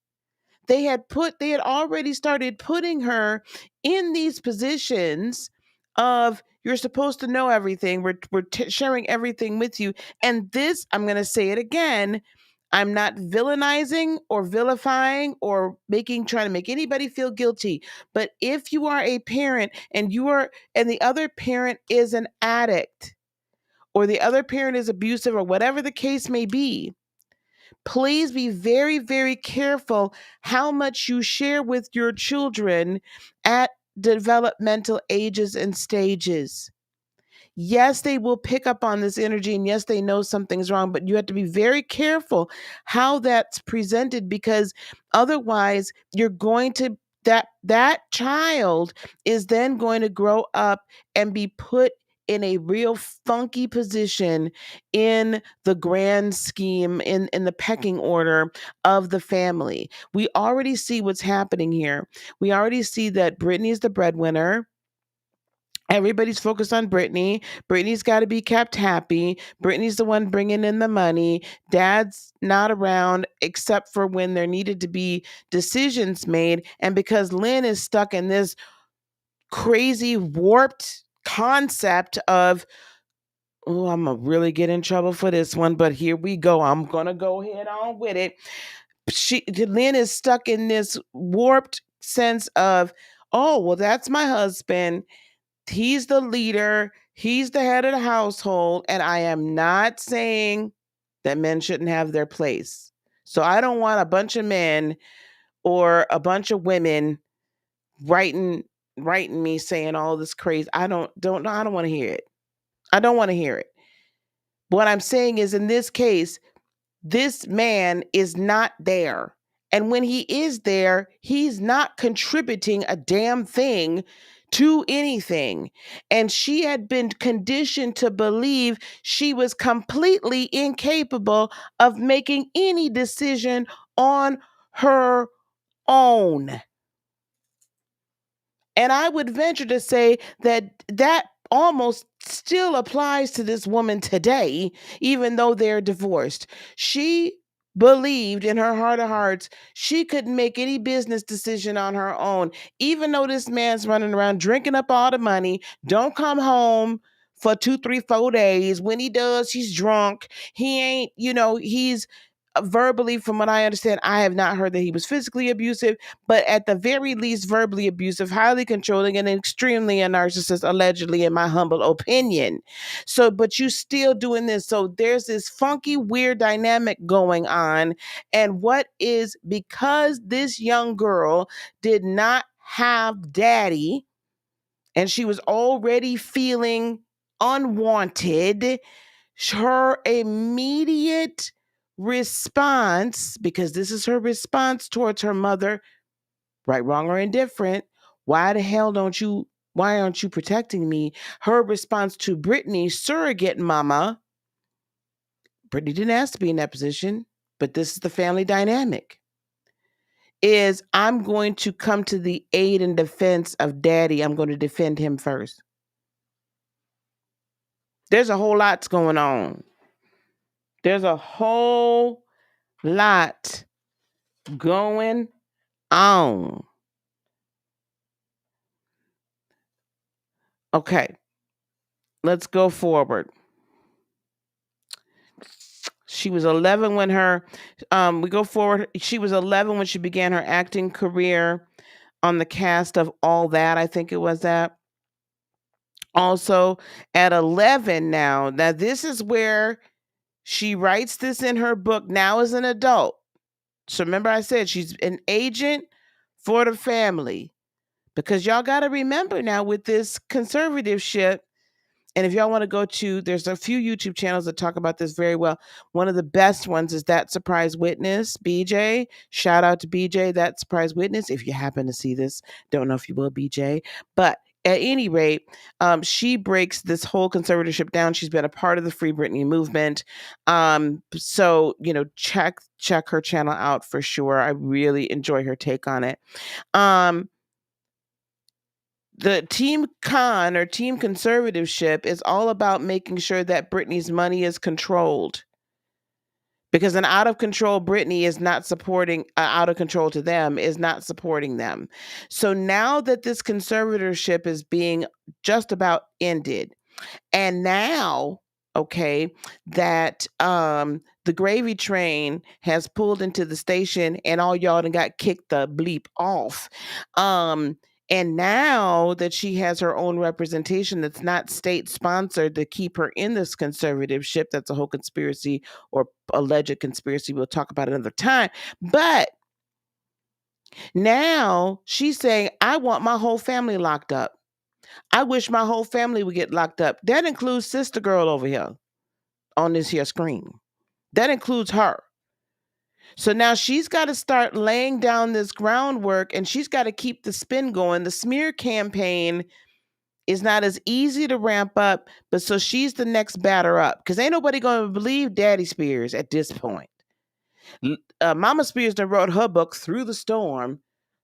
S1: They had already started putting her in these positions of, you're supposed to know everything. We're sharing everything with you. And this, I'm going to say it again, I'm not villainizing or vilifying or trying to make anybody feel guilty. But if you are a parent and the other parent is an addict, or the other parent is abusive, or whatever the case may be, please be very, very careful how much you share with your children at developmental ages and stages. Yes, they will pick up on this energy, and yes, they know something's wrong, but you have to be very careful how that's presented, because otherwise you're going to that child is then going to grow up and be put in a real funky position in the grand scheme, in the pecking order of the family. We already see what's happening here. We already see that Britney's the breadwinner. Everybody's focused on Britney. Britney's got to be kept happy. Britney's the one bringing in the money. Dad's not around except for when there needed to be decisions made. And because Lynn is stuck in this crazy warped concept of, oh, I'm going to really get in trouble for this one, but here we go. I'm going to go head on with it. Lynn is stuck in this warped sense of, oh, well, that's my husband. He's the leader. He's the head of the household. And I am not saying that men shouldn't have their place. So I don't want a bunch of men or a bunch of women writing me saying all this crazy. I don't want to hear it. I don't want to hear it. What I'm saying is, in this case, this man is not there. And when he is there, he's not contributing a damn thing to anything. And she had been conditioned to believe she was completely incapable of making any decision on her own. And I would venture to say that almost still applies to this woman today, even though they're divorced. She believed in her heart of hearts she couldn't make any business decision on her own, even though this man's running around drinking up all the money, don't come home for 2, 3, 4 days. When he does, he's drunk. He ain't, he's verbally, from what I understand, I have not heard that he was physically abusive, but at the very least, verbally abusive, highly controlling, and extremely a narcissist, allegedly, in my humble opinion. So, but you still doing this. So there's this funky, weird dynamic going on. And what is, because this young girl did not have daddy and she was already feeling unwanted, her immediate response, because this is her response towards her mother, right, wrong, or indifferent, why the hell why aren't you protecting me? Her response to Britney, surrogate mama, Britney didn't ask to be in that position, but this is the family dynamic, is I'm going to come to the aid and defense of daddy. I'm going to defend him first. There's a whole lot going on. There's a whole lot going on. Okay, let's go forward. She was 11 when we go forward. She was 11 when she began her acting career on the cast of All That. I think it was that. Also at 11 now this is where she writes this in her book now as an adult. So remember I said she's an agent for the family, because y'all got to remember now with this conservatorship. And if y'all want to go to, there's a few YouTube channels that talk about this very well. One of the best ones is That Surprise Witness, BJ. Shout out to BJ, That Surprise Witness. If you happen to see this, don't know if you will, BJ. But at any rate, she breaks this whole conservatorship down. She's been a part of the Free Britney movement. So, check her channel out for sure. I really enjoy her take on it. The team con or team conservatorship is all about making sure that Britney's money is controlled. Because an out of control Britney is not supporting, out of control to them is not supporting them. So now that this conservatorship is being just about ended, and now, okay, that the gravy train has pulled into the station and all y'all done got kicked the bleep off. And now that she has her own representation that's not state sponsored to keep her in this conservatorship, that's a whole conspiracy or alleged conspiracy. We'll talk about it another time. But now she's saying, I want my whole family locked up. I wish my whole family would get locked up. That includes Sister Girl over here on this here screen. That includes her. So now she's got to start laying down this groundwork, and she's got to keep the spin going. The smear campaign is not as easy to ramp up, but so she's the next batter up, because ain't nobody going to believe Daddy Spears at this point. Mama Spears done wrote her book Through the Storm.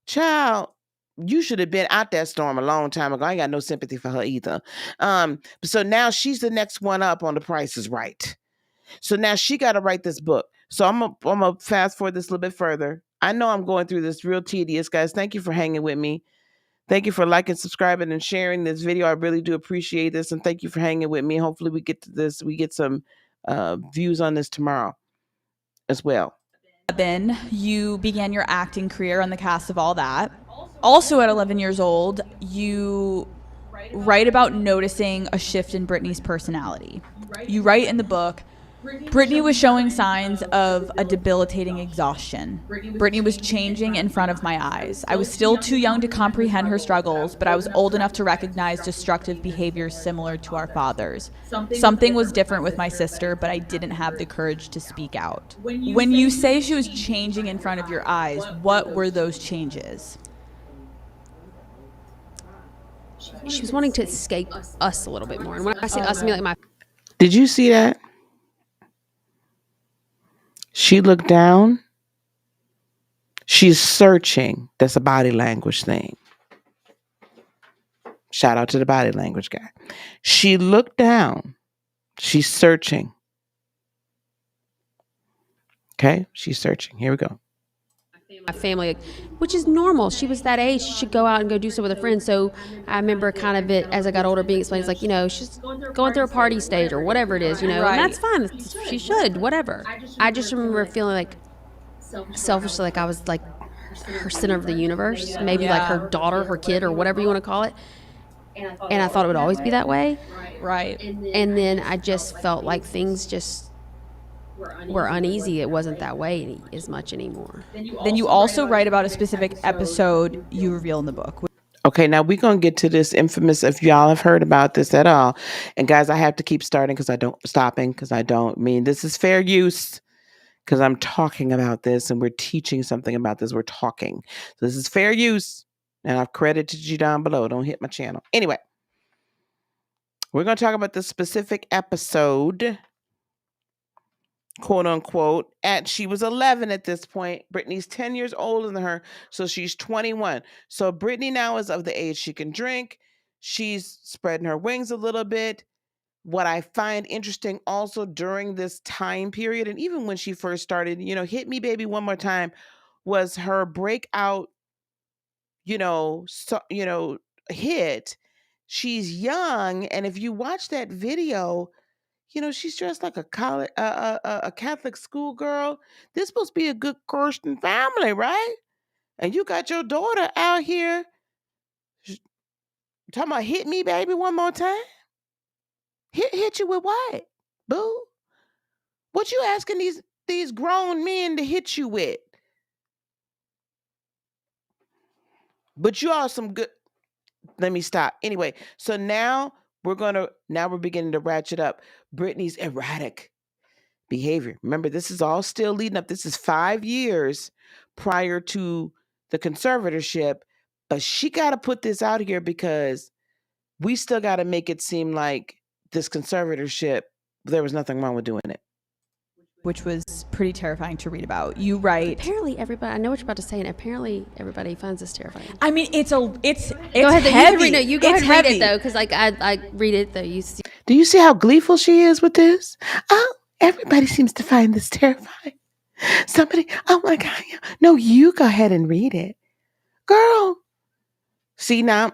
S1: Child, you should have been out that storm a long time ago. I ain't got no sympathy for her either. So now she's the next one up on The Price is Right. So now she got to write this book. So I'm gonna fast forward this a little bit further. I know I'm going through this real tedious, guys. Thank you for hanging with me. Thank you for liking, subscribing, and sharing this video. I really do appreciate this, and thank you for hanging with me. Hopefully, we get some views on this tomorrow as well.
S2: Then you began your acting career on the cast of All That. Also at 11 years old, you write about noticing a shift in Britney's personality. You write in the book, Britney was showing signs of a debilitating exhaustion. Britney was changing in front of my eyes. I was still too young to comprehend her struggles, but I was old enough to recognize destructive behaviors similar to our father's. Something was different with my sister, but I didn't have the courage to speak out. When you say she was changing in front of your eyes, what were those changes?
S3: She was wanting to escape us a little bit more. And when I say us, I mean like my...
S1: Did you see that? She looked down. She's searching. That's a body language thing. Shout out to the body language guy. She looked down. She's searching. Okay, she's searching. Here we go.
S3: My family, like, which is normal. She was that age. She should go out and go do stuff with her friends. So I remember kind of it as I got older being explained. It's like, she's going through a party stage or whatever it is, and that's fine. She should, whatever. I just remember feeling like selfishly, like I was like her center of the universe, maybe like her daughter, her kid, or whatever you want to call it. And I thought it would always be that way.
S2: Right.
S3: And then I just felt like things just were uneasy. It wasn't that way as much anymore.
S2: Then you also write about a specific episode you reveal in the book.
S1: Okay, now we're going to get to this infamous, if y'all have heard about this at all. And guys, I have to keep starting because I don't mean this is fair use, because I'm talking about this and we're teaching something about this. We're talking. So this is fair use. And I've credited you down below. Don't hit my channel. Anyway, we're going to talk about this specific episode, quote unquote, she was 11 at this point. Britney's 10 years older than her, so she's 21. So Britney now is of the age she can drink. She's spreading her wings a little bit. What I find interesting also during this time period, and even when she first started, Hit Me Baby One More Time, was her breakout, hit. She's young, and if you watch that video, she's dressed like a Catholic schoolgirl. This supposed to be a good Christian family, right? And you got your daughter out here talking about hit me, baby, one more time. Hit you with what, boo? What you asking these grown men to hit you with? But you are some good. Let me stop. Anyway, so now we're beginning to ratchet up Britney's erratic behavior. Remember, this is all still leading up. This is 5 years prior to the conservatorship, but she got to put this out here because we still got to make it seem like this conservatorship, there was nothing wrong with doing it.
S2: Which was pretty terrifying to read about. You write.
S3: Apparently, everybody. I know what you're about to say, and apparently, everybody finds this terrifying.
S2: I mean, it's
S3: go ahead.
S2: heavy.
S3: You go ahead and read it though, because like I read it though.
S1: Do you see how gleeful she is with this? Oh, everybody seems to find this terrifying. Somebody. Oh my God. No, you go ahead and read it, girl. See now.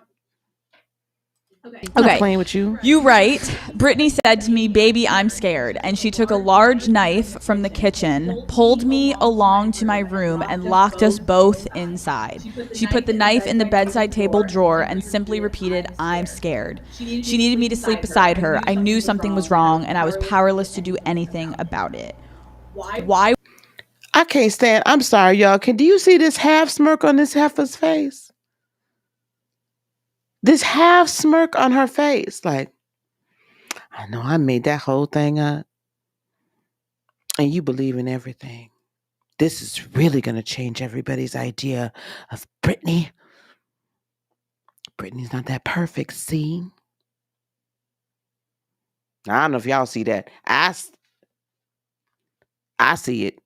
S1: I'm not playing with you.
S2: You write, Britney said to me, "Baby, I'm scared." And she took a large knife from the kitchen, pulled me along to my room, and locked us both inside. She put the knife in the bedside table drawer and simply repeated, "I'm scared." She needed me to sleep beside her. I knew something was wrong, and I was powerless to do anything about it. Why?
S1: I can't stand. I'm sorry, y'all. Do you see this half smirk on this heifer's face? This half smirk on her face, like, I know I made that whole thing up. And you believe in everything. This is really going to change everybody's idea of Britney. Britney's not that perfect, see? I don't know if y'all see that. I see it.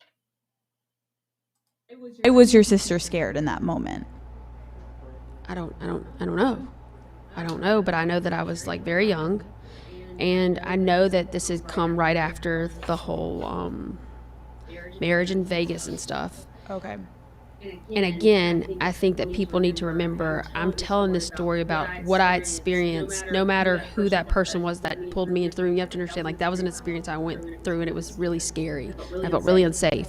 S2: Why was your sister scared in that moment?
S3: I don't know. I don't know, but I know that I was like very young, and I know that this had come right after the whole marriage in Vegas and stuff.
S2: Okay.
S3: And again, I think that people need to remember I'm telling this story about what I experienced, no matter who that person was that pulled me and threw me. You have to understand, like, that was an experience I went through, and it was really scary. I felt really unsafe.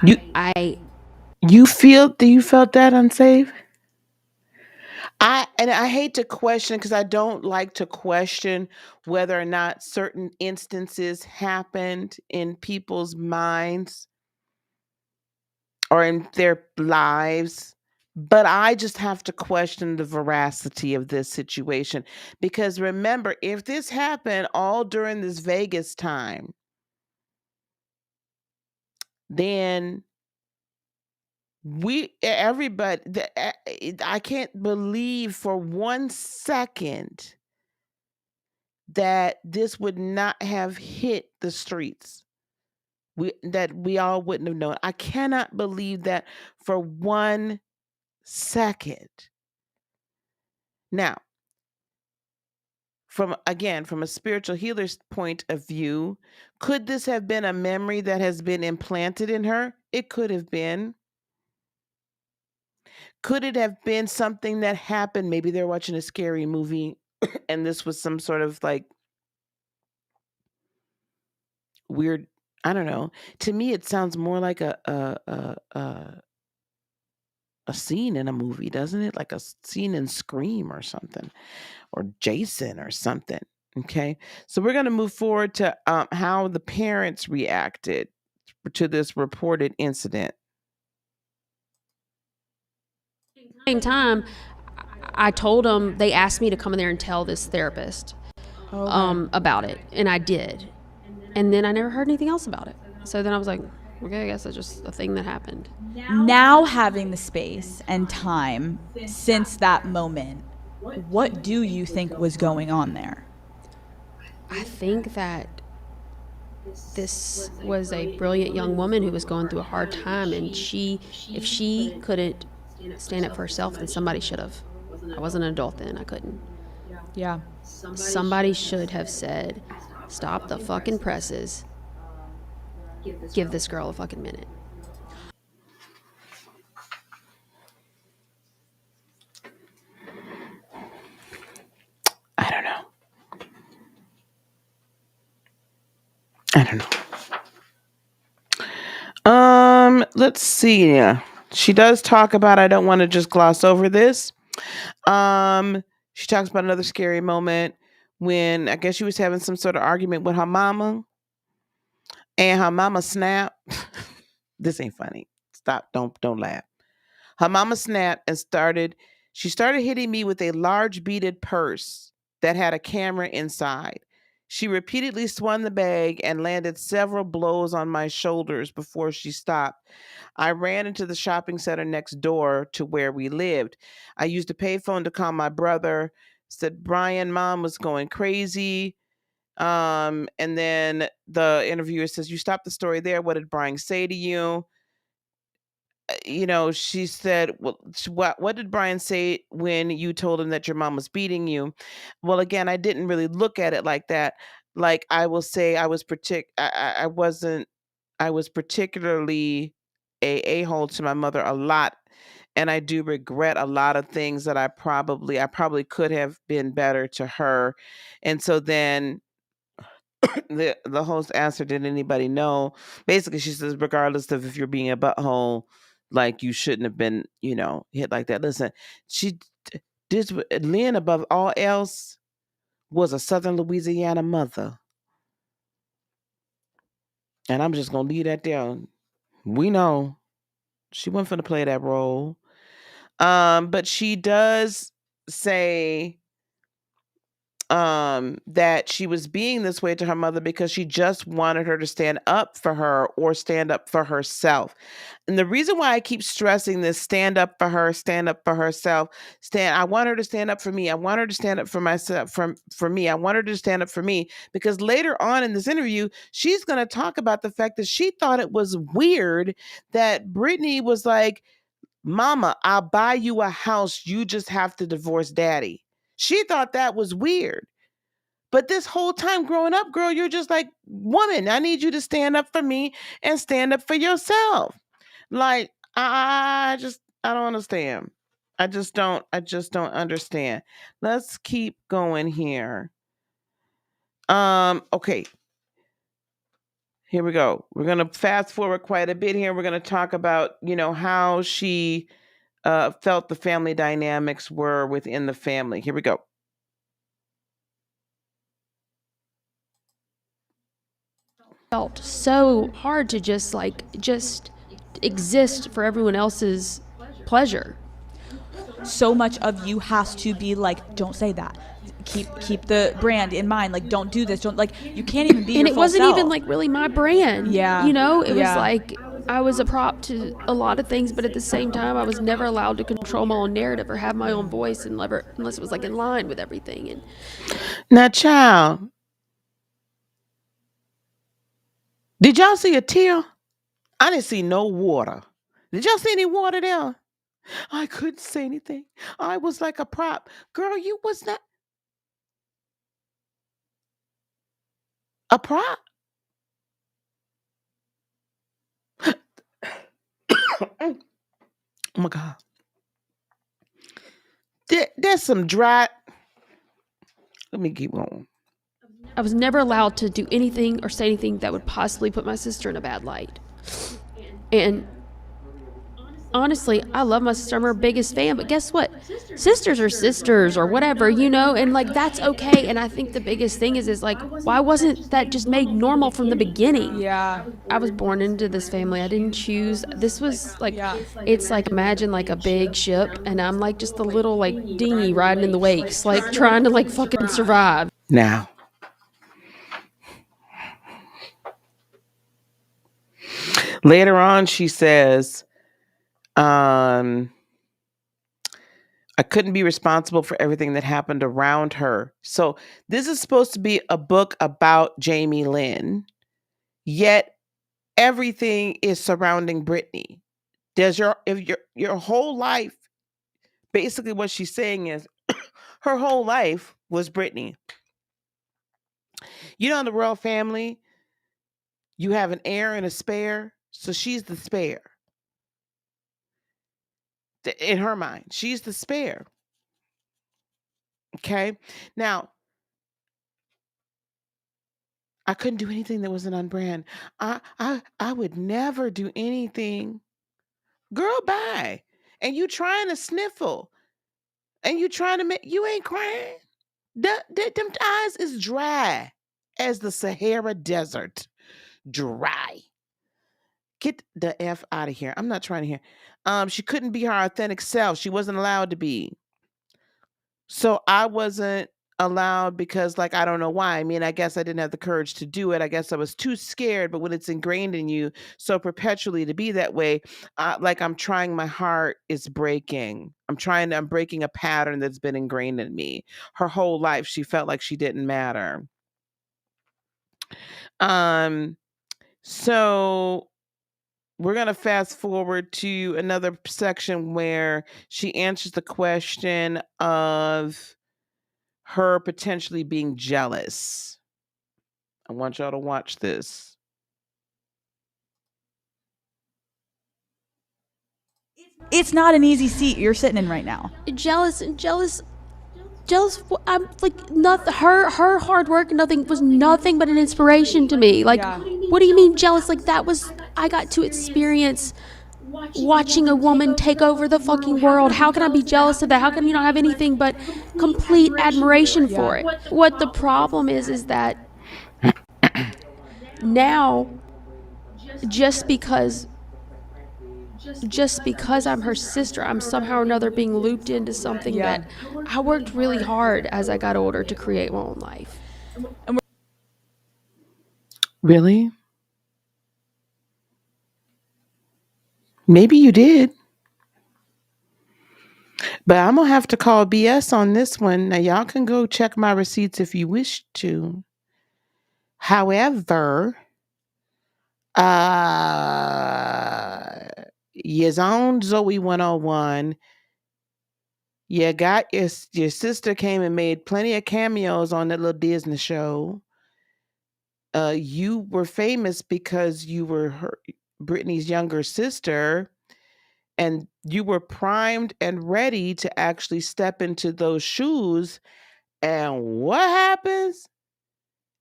S1: Do you felt that unsafe? I hate to question, because I don't like to question whether or not certain instances happened in people's minds or in their lives, but I just have to question the veracity of this situation. Because remember, if this happened all during this Vegas time, then everybody, I can't believe for 1 second that this would not have hit the streets. That we all wouldn't have known. I cannot believe that for 1 second. Now, from a spiritual healer's point of view, could this have been a memory that has been implanted in her? It could have been. Could it have been something that happened? Maybe they're watching a scary movie and this was some sort of like weird, I don't know. To me it sounds more like a scene in a movie, doesn't it? Like a scene in Scream or something, or Jason or something. Okay. So we're going to move forward to how the parents reacted to this reported incident.
S3: Same time, I told them, they asked me to come in there and tell this therapist about it, and I did. And then I never heard anything else about it. So then I was like, okay, I guess that's just a thing that happened.
S2: Now having the space and time since that moment, what do you think was going on there?
S3: I think that this was a brilliant young woman who was going through a hard time, and if she couldn't stand up for herself, then somebody should have. I wasn't an adult then. I couldn't.
S2: Yeah.
S3: Somebody should have said, stop the fucking presses. Give this girl a fucking minute.
S1: I don't know. I don't know. Let's see. She does talk about, I don't want to just gloss over this. She talks about another scary moment when I guess she was having some sort of argument with her mama, and her mama snapped. This ain't funny. Stop. Don't laugh. Her mama snapped and she started hitting me with a large beaded purse that had a camera inside. She repeatedly swung the bag and landed several blows on my shoulders before she stopped. I ran into the shopping center next door to where we lived. I used a payphone to call my brother, said Brian, mom was going crazy. And then the interviewer says, you stopped the story there. What did Brian say to you? She said, well, what did Brian say when you told him that your mom was beating you? Well, again, I didn't really look at it like that. Like, I will say I was I wasn't, I was particularly a-hole to my mother a lot. And I do regret a lot of things that I probably could have been better to her. And so then the host asked her, did anybody know? Basically, she says, regardless of if you're being a butthole, like, you shouldn't have been, hit like that. Listen, Lynn, above all else, was a Southern Louisiana mother. And I'm just going to leave that there. We know she wasn't finna play that role. But she does say that she was being this way to her mother because she just wanted her to stand up for her or stand up for herself. And the reason why I keep stressing this, stand up for her, stand up for herself, I want her to stand up for me. I want her to stand up for myself, for me. I want her to stand up for me, because later on in this interview, she's going to talk about the fact that she thought it was weird that Britney was like, mama, I'll buy you a house. You just have to divorce daddy. She thought that was weird. But this whole time growing up, girl, you're just like, woman, I need you to stand up for me and stand up for yourself. Like, I don't understand. I just don't understand. Let's keep going here. Okay. Here we go. We're going to fast forward quite a bit here. We're going to talk about, how she felt the family dynamics were within the family. Here we go.
S3: Felt so hard to just exist for everyone else's pleasure.
S2: So much of you has to be like, don't say that. Keep the brand in mind. Like, don't do this. Don't, like, you can't even be.
S3: And
S2: your
S3: it
S2: full
S3: wasn't
S2: self.
S3: even like really my brand.
S2: Yeah.
S3: It was like I was a prop to a lot of things, but at the same time, I was never allowed to control my own narrative or have my own voice, and unless it was like in line with everything. And
S1: now, child, did y'all see a tear? I didn't see no water. Did y'all see any water there? I couldn't say anything. I was like a prop. Girl, you was not. A prop. Oh my God. There's some dry. Let me keep going.
S3: I was never allowed to do anything or say anything that would possibly put my sister in a bad light. And honestly, I love my sister. I'm her biggest fan, but guess what? Sisters are sisters or whatever, and like that's okay. And I think the biggest thing is like, why wasn't that just made normal from the beginning?
S2: Yeah.
S3: I was born into this family. I didn't choose. This was like, it's like imagine like a big ship, and I'm like just a little like dinghy riding in the wakes, like trying to like fucking survive.
S1: Now, later on, she says, I couldn't be responsible for everything that happened around her. So this is supposed to be a book about JAIMIE Lynn, yet everything is surrounding Britney. Does your whole life, basically what she's saying is her whole life was Britney. In the royal family, you have an heir and a spare, so she's the spare. In her mind, she's the spare. Okay? Now, I couldn't do anything that wasn't on brand. I would never do anything. Girl, bye. And you trying to sniffle. And you trying to make, you ain't crying. Them eyes is dry as the Sahara Desert. Dry. Get the F out of here. I'm not trying to hear. She couldn't be her authentic self. She wasn't allowed to be. So I wasn't allowed because, like, I don't know why. I mean, I guess I didn't have the courage to do it. I guess I was too scared. But when it's ingrained in you so perpetually to be that way, like I'm trying my heart is breaking. I'm breaking a pattern that's been ingrained in me. Her whole life, she felt like she didn't matter. So we're going to fast forward to another section where she answers the question of her potentially being jealous. I want y'all to watch this.
S2: It's not an easy seat you're sitting in right now.
S3: Jealous. I'm like, nothing. Her hard work, nothing was nothing but an inspiration to me. Like,
S2: Yeah.
S3: what do you mean jealous? Like I got to experience watching a woman take over the fucking world. How can I be jealous of that? How can you not have anything but complete admiration for it? What the problem is that now, just because I'm her sister, I'm somehow or another being looped into something that I worked really hard as I got older to create my own life.
S1: Really? Maybe you did. But I'm going to have to call BS on this one. Now, y'all can go check my receipts if you wish to. However, your own Zoe 101, you got your sister came and made plenty of cameos on that little Disney show. You were famous because you were Britney's younger sister, and you were primed and ready to actually step into those shoes. And what happens?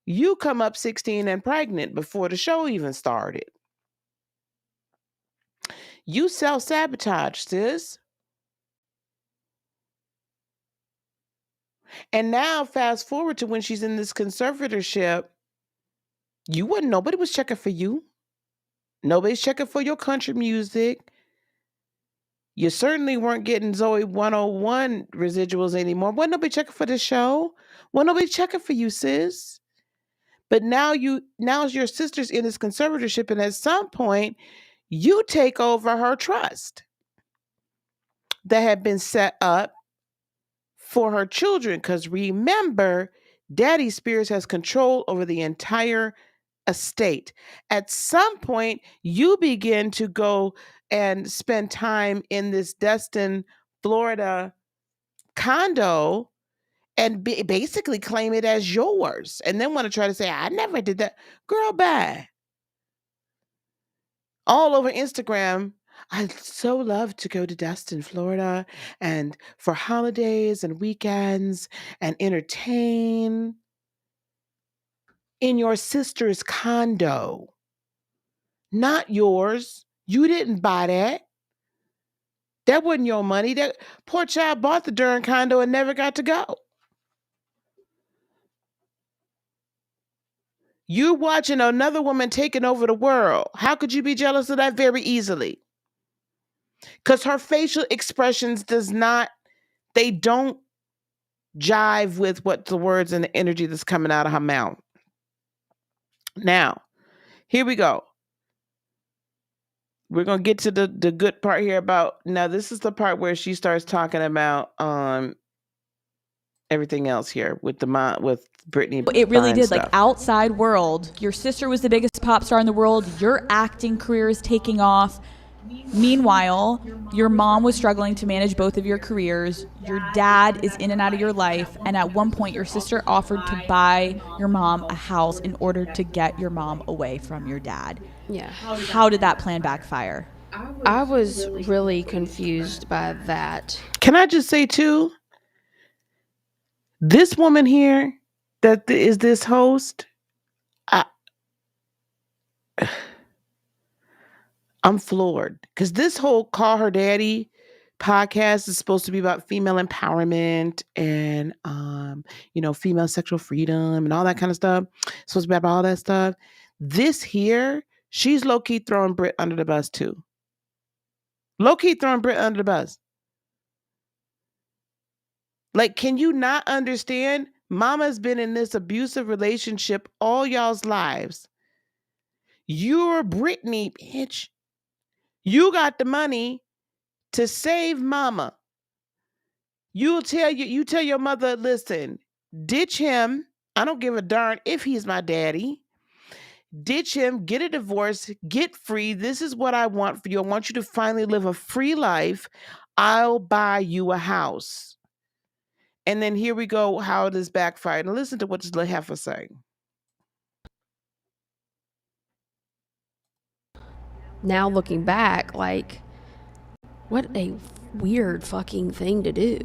S1: You come up 16 and pregnant before the show even started. You self-sabotage, sis. And now fast forward to when she's in this conservatorship, nobody was checking for you. Nobody's checking for your country music. You certainly weren't getting Zoe 101 residuals anymore. Wasn't nobody checking for the show. Wasn't nobody checking for you, sis. But now your sister's in this conservatorship, and at some point, you take over her trust that had been set up for her children. Because remember, Daddy Spears has control over the entire estate. At some point, you begin to go and spend time in this Destin, Florida condo, and basically claim it as yours, and then want to try to say, I never did that. Girl, bye. All over Instagram, I'd so love to go to Destin, Florida, and for holidays and weekends and entertain in your sister's condo. Not yours. You didn't buy that. That wasn't your money. That poor child bought the darn condo and never got to go. You're watching another woman taking over the world. How could you be jealous of that? Very easily. Because her facial expressions they don't jive with what the words and the energy that's coming out of her mouth. Now, here we go. We're going to get to the good part here now this is the part where she starts talking about everything else here with Britney.
S2: It really did.
S1: Stuff.
S2: Like, outside world, your sister was the biggest pop star in the world. Your acting career is taking off. Meanwhile, your mom was struggling to manage both of your careers. Your dad is in and out of your life. And at one point, your sister offered to buy your mom a house in order to get your mom away from your dad.
S3: Yeah.
S2: How did that plan backfire?
S3: I was really confused by that.
S1: Can I just say, too, this woman here that is this host, I'm floored, because this whole Call Her Daddy podcast is supposed to be about female empowerment and female sexual freedom and all that kind of stuff. It's supposed to be about all that stuff. This here, she's low-key throwing Brit under the bus too. Low-key throwing Brit under the bus. Like, can you not understand? Mama's been in this abusive relationship all y'all's lives. You're Britney, bitch. You got the money to save mama. You tell your mother, listen, ditch him. I don't give a darn if he's my daddy. Ditch him, get a divorce, get free. This is what I want for you. I want you to finally live a free life. I'll buy you a house. And then here we go, how it is backfired. And listen to what this little heifer saying.
S3: Now looking back, like, what a weird fucking thing to do.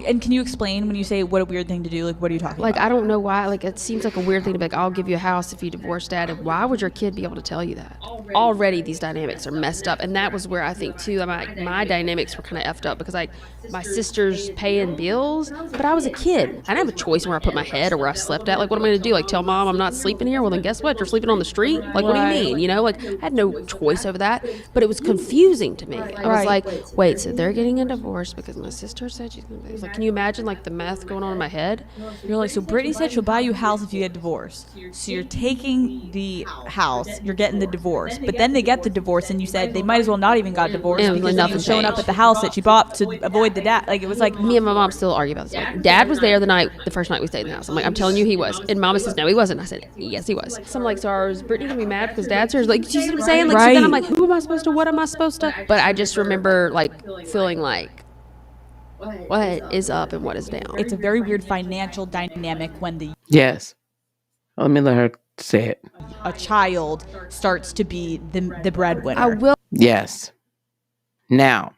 S2: And can you explain when you say what a weird thing to do? Like, what are you talking
S3: Like,
S2: about?
S3: I don't know why. Like, it seems like a weird thing to be like, I'll give you a house if you divorce dad. And why would your kid be able to tell you that? Already these dynamics are messed up. And that was where I think, too, my dynamics were kind of effed up because, like, my sister's paying bills, but I was a kid. I didn't have a choice where I put my head or where I slept at. Like, what am I going to do? Like, tell mom I'm not sleeping here? Well, then guess what? You're sleeping on the street? Like, what do you mean? You know, like, I had no choice over that. But it was confusing to me. I was like, wait, so they're getting a divorce because my sister said she's going to be. Like, can you imagine, like, the mess going on in my head?
S2: You're like, so Britney said she'll buy you a house if you get divorced. So you're taking the house, you're getting the divorce. But then they get the divorce, and you said they might as well not even got divorced because nothing's showing up at the house that she bought to avoid the dad. Like, it was like,
S3: me and my mom still argue about this. Like, dad was there the first night we stayed in the house. I'm like, I'm telling you he was. And mama says, no, he wasn't. I said, yes, he was. So I'm like, so is Brittany gonna be mad because dad's here? Like, do you see what I'm saying? Like, so then I'm like, who am I supposed to, what am I supposed to? But I just remember, like, feeling like, what is up and what is down?
S2: It's a very weird financial dynamic when
S1: Yes. Let me let her say it.
S2: a child starts to be the breadwinner.
S3: I will.
S1: Yes. Now,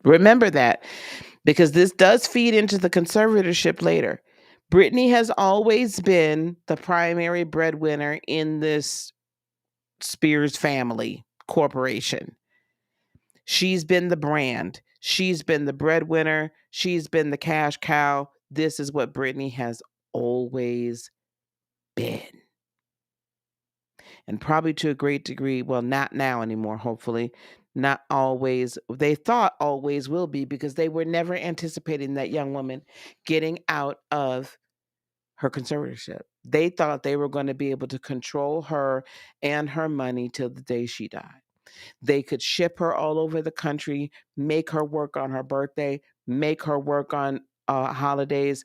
S1: remember that, because this does feed into the conservatorship later. Britney has always been the primary breadwinner in this Spears family corporation. She's been the brand. She's been the breadwinner. She's been the cash cow. This is what Britney has always been. And probably to a great degree, well, not now anymore, hopefully. Not always. They thought always will be, because they were never anticipating that young woman getting out of her conservatorship. They thought they were going to be able to control her and her money till the day she died. They could ship her all over the country, make her work on her birthday, make her work on holidays,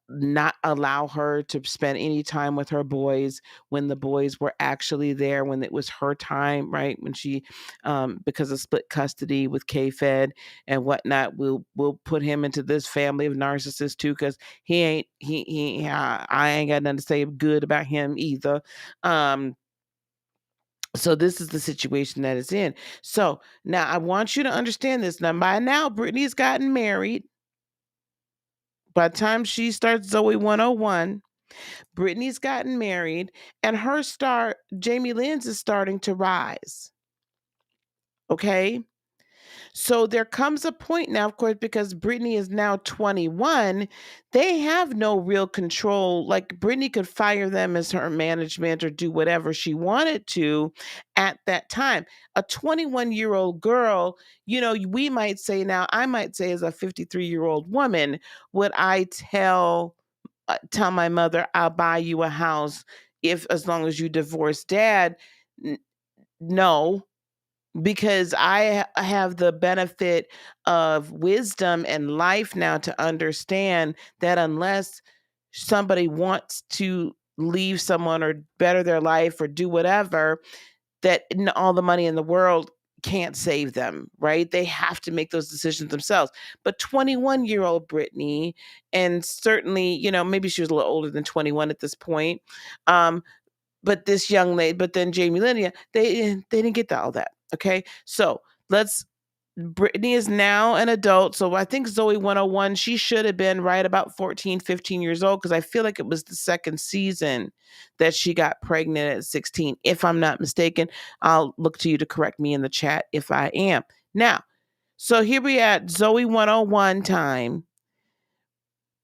S1: not allow her to spend any time with her boys when the boys were actually there, when it was her time, right? When she, because of split custody with K-Fed and whatnot, we'll put him into this family of narcissists too, because I ain't got nothing to say good about him either. So this is the situation that it's in. So now I want you to understand this. Now, by now, Brittany's gotten married. By the time she starts Zoe 101, Brittany's gotten married, and her star, Jamie Lynn's, is starting to rise. Okay? So there comes a point now, of course, because Britney is now 21, they have no real control. Like, Britney could fire them as her management or do whatever she wanted to at that time. A 21-year-old girl, we might say now, I might say as a 53-year-old woman, would I tell my mother, I'll buy you a house as long as you divorce dad? No, because I have the benefit of wisdom and life now to understand that unless somebody wants to leave someone or better their life or do whatever, that all the money in the world can't save them, right? They have to make those decisions themselves. But 21-year-old Britney, and certainly, maybe she was a little older than 21 at this point, but this young lady, but then Jamie Lynn, they didn't get all that. Okay, so Britney is now an adult. So I think Zoe 101, she should have been right about 14, 15 years old, because I feel like it was the second season that she got pregnant at 16. If I'm not mistaken, I'll look to you to correct me in the chat if I am. Now, so here we at Zoe 101 time.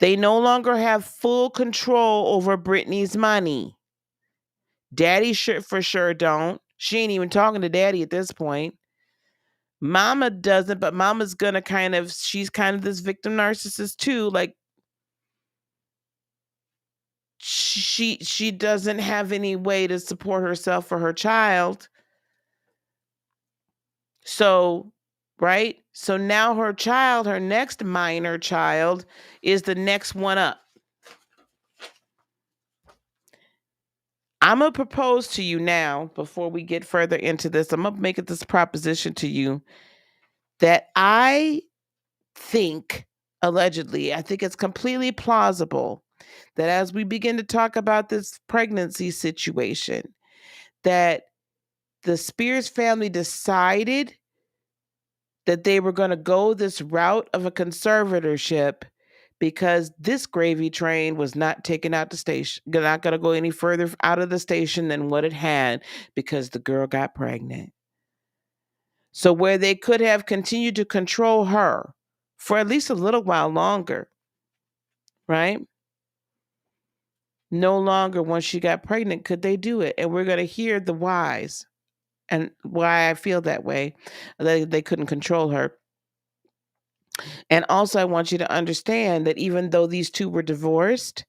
S1: They no longer have full control over Britney's money. Daddy for sure don't. She ain't even talking to daddy at this point. Mama doesn't, but mama's gonna she's kind of this victim narcissist too. Like, she doesn't have any way to support herself or her child. So, right? So now her next minor child is the next one up. I'm going to propose to you now, before we get further into this, I'm going to make this proposition to you that I think, allegedly, I think it's completely plausible that as we begin to talk about this pregnancy situation, that the Spears family decided that they were going to go this route of a conservatorship because this gravy train was not taken out the station, not going to go any further out of the station than what it had, because the girl got pregnant. So where they could have continued to control her for at least a little while longer, right? No longer, once she got pregnant, could they do it. And we're going to hear the whys and why I feel that way. They couldn't control her. And also, I want you to understand that even though these two were divorced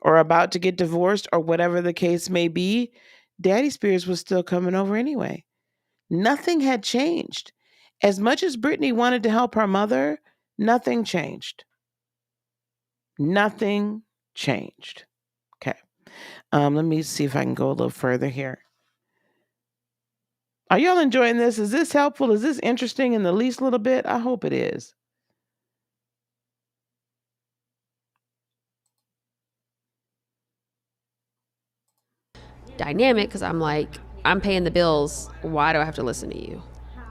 S1: or about to get divorced or whatever the case may be, Daddy Spears was still coming over anyway. Nothing had changed. As much as Britney wanted to help her mother, nothing changed. Nothing changed. Okay. Let me see if I can go a little further here. Are y'all enjoying this? Is this helpful? Is this interesting in the least little bit? I hope it is.
S3: Dynamic, because I'm like, I'm paying the bills. Why do I have to listen to you?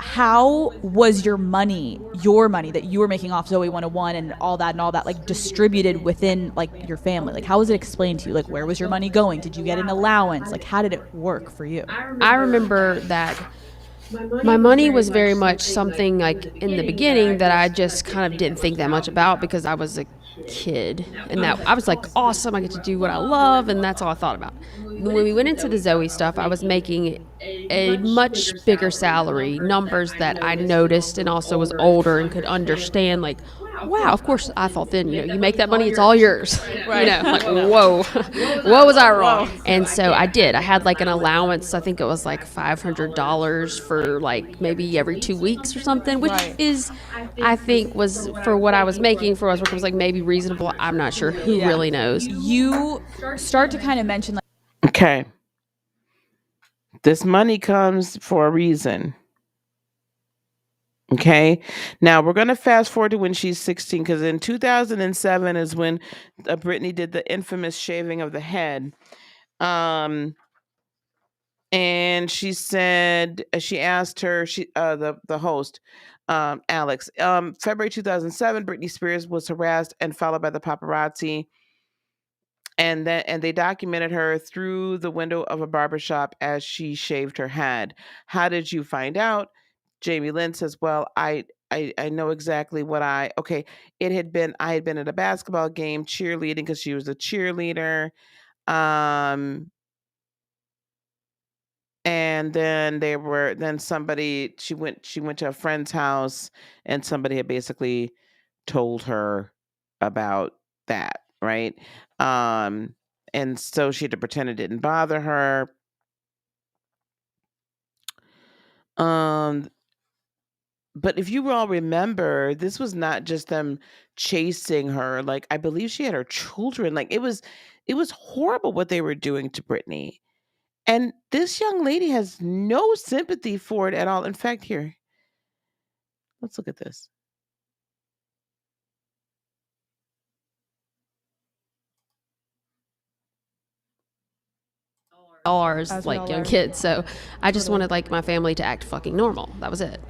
S2: How was your money that you were making off Zoe 101 and all that, like, distributed within, like, your family? Like, how was it explained to you? Like, where was your money going? Did you get an allowance? Like, how did it work for you?
S3: I remember that my money was very much something, like, in the beginning that I just kind of didn't think that much about because I was a kid, and that I was like, awesome, I get to do what I love, and that's all I thought about. When we went into the Zoe stuff, I was making a much bigger salary, numbers that I noticed, and also was older and could understand, like, wow, of course, I thought then, you make that money, it's all yours. Like, whoa, what was I wrong? And so I did. I had like an allowance. I think it was like $500 for like maybe every 2 weeks or something, which is, I think, was for what I was making for us, which was like maybe reasonable. I'm not sure. Who really knows?
S2: You start to kind of mention like,
S1: okay, this money comes for a reason. Okay, now we're going to fast forward to when she's 16, because in 2007 is when Britney did the infamous shaving of the head. And she said, she asked her, the host, Alex, February 2007, Britney Spears was harassed and followed by the paparazzi. And they documented her through the window of a barbershop as she shaved her head. How did you find out? Jamie Lynn says, well, I know exactly what I had been at a basketball game cheerleading, because she was a cheerleader. And then she went to a friend's house, and somebody had basically told her about that, right? And so she had to pretend it didn't bother her. But if you all remember, this was not just them chasing her. Like, I believe she had her children. Like, it was horrible what they were doing to Britney. And this young lady has no sympathy for it at all. In fact, here, let's look at this.
S3: Ours, like young kids. So I just wanted like my family to act fucking normal. That was it.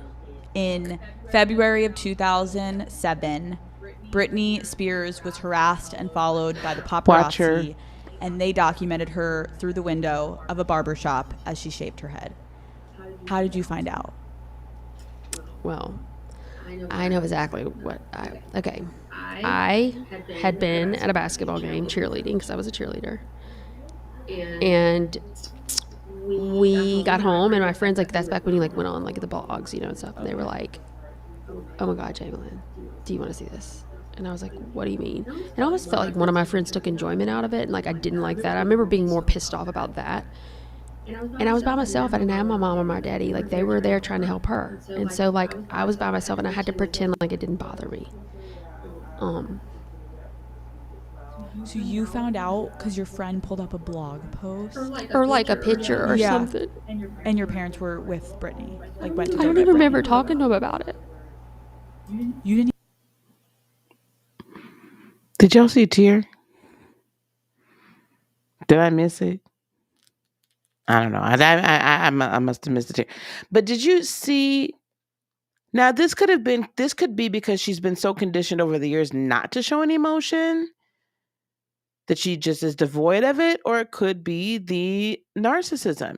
S2: In February of 2007, Britney Spears was harassed and followed by the paparazzi, and they documented her through the window of a barbershop as she shaved her head. How did you find out?
S3: Well, I know exactly what I had been at a basketball game cheerleading, because I was a cheerleader. And we got home, and my friends, like, that's back when you like went on like the blogs, and stuff, and they were like, oh my God, Jamie Lynn, do you want to see this? And I was like, what do you mean? And I almost felt like one of my friends took enjoyment out of it, and like I didn't like that. I remember being more pissed off about that. And I was by myself. I didn't have my mom or my daddy. Like, they were there trying to help her. And so like I was by myself, and I had to pretend like it didn't bother me.
S2: So you found out because your friend pulled up a blog post,
S3: or like a picture or something.
S2: And your parents were with Britney. Like, went to
S3: I don't even remember talking to them about it.
S2: You didn't.
S1: Did y'all see a tear? Did I miss it? I don't know. I must have missed a tear. But did you see? Now this could be because she's been so conditioned over the years not to show any emotion, that she just is devoid of it, or it could be the narcissism,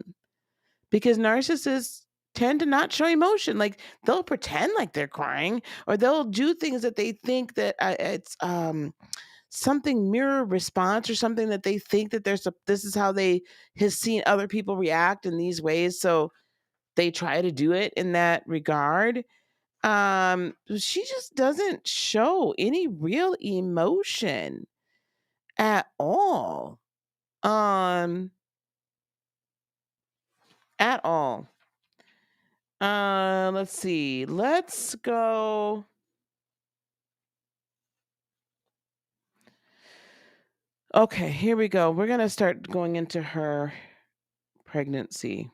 S1: because narcissists tend to not show emotion. Like, they'll pretend like they're crying, or they'll do things that they think that it's something mirror response, or something that they think that this is how they has seen other people react in these ways, so they try to do it in that regard. She just doesn't show any real emotion at all. At all. Let's see. Let's go. Okay, here we go. We're going to start going into her pregnancy.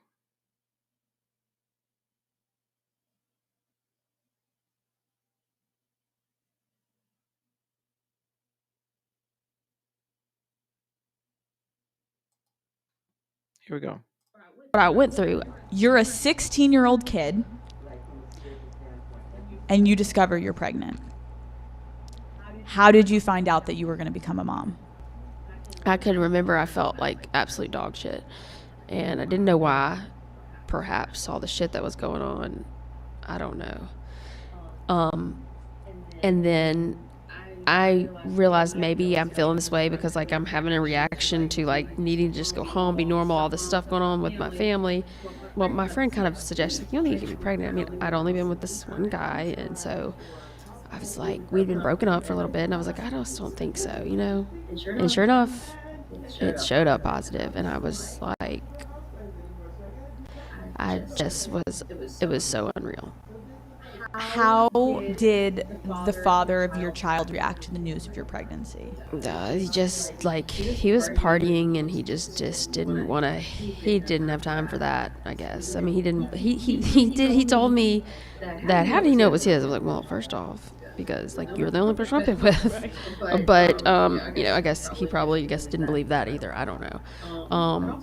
S1: Here we go.
S3: What I went through.
S2: You're a 16-year-old kid, and you discover you're pregnant. How did you find out that you were going to become a mom?
S3: I couldn't remember. I felt like absolute dog shit, and I didn't know why. Perhaps all the shit that was going on, I don't know. And then I realized maybe I'm feeling this way because like I'm having a reaction to like needing to just go home, be normal, all this stuff going on with my family. Well, my friend kind of suggested, you don't need to get me pregnant. I mean, I'd only been with this one guy, and so I was like, we'd been broken up for a little bit, and I was like, I just don't think so, you know? And sure enough, it showed up positive, and I was like, I just was, it was so unreal.
S2: How did the father of your child react to the news of your pregnancy?
S3: He just like he was partying, and he just didn't want to. He didn't have time for that, I guess. I mean, he didn't. He did. He told me that. How did he know it was his? I was like, well, first off, because like you're the only person I've been with. But you know, I guess he probably didn't believe that either. I don't know.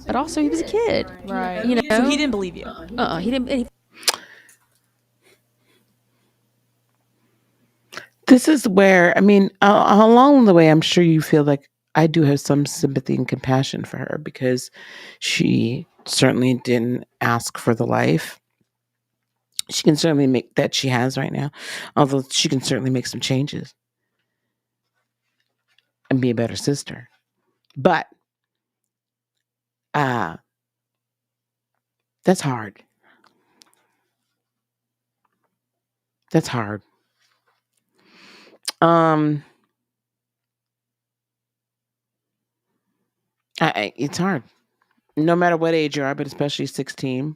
S3: But also he was a kid,
S2: Right.
S3: You know,
S2: So he didn't believe you.
S3: He didn't. And
S1: This is where, I mean, along the way, I'm sure you feel like I do have some sympathy and compassion for her because she certainly didn't ask for the life. She can certainly make that she has right now, although she can certainly make some changes and be a better sister. But that's hard. That's hard. It's hard. No matter what age you are, but especially 16,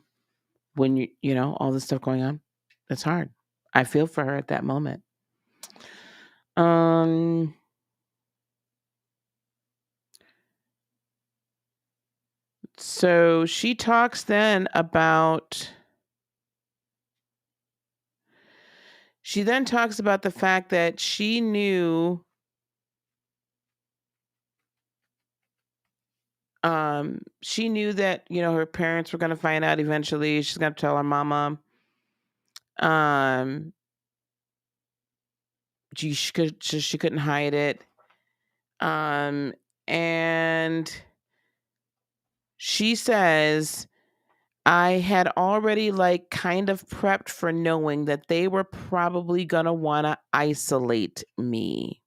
S1: when you know, all this stuff going on, it's hard. I feel for her at that moment. So she talks then about the fact that she knew that, you know, her parents were going to find out eventually. She's going to tell her mama. She couldn't hide it. And she says, I had already like kind of prepped for knowing that they were probably going to want to isolate me.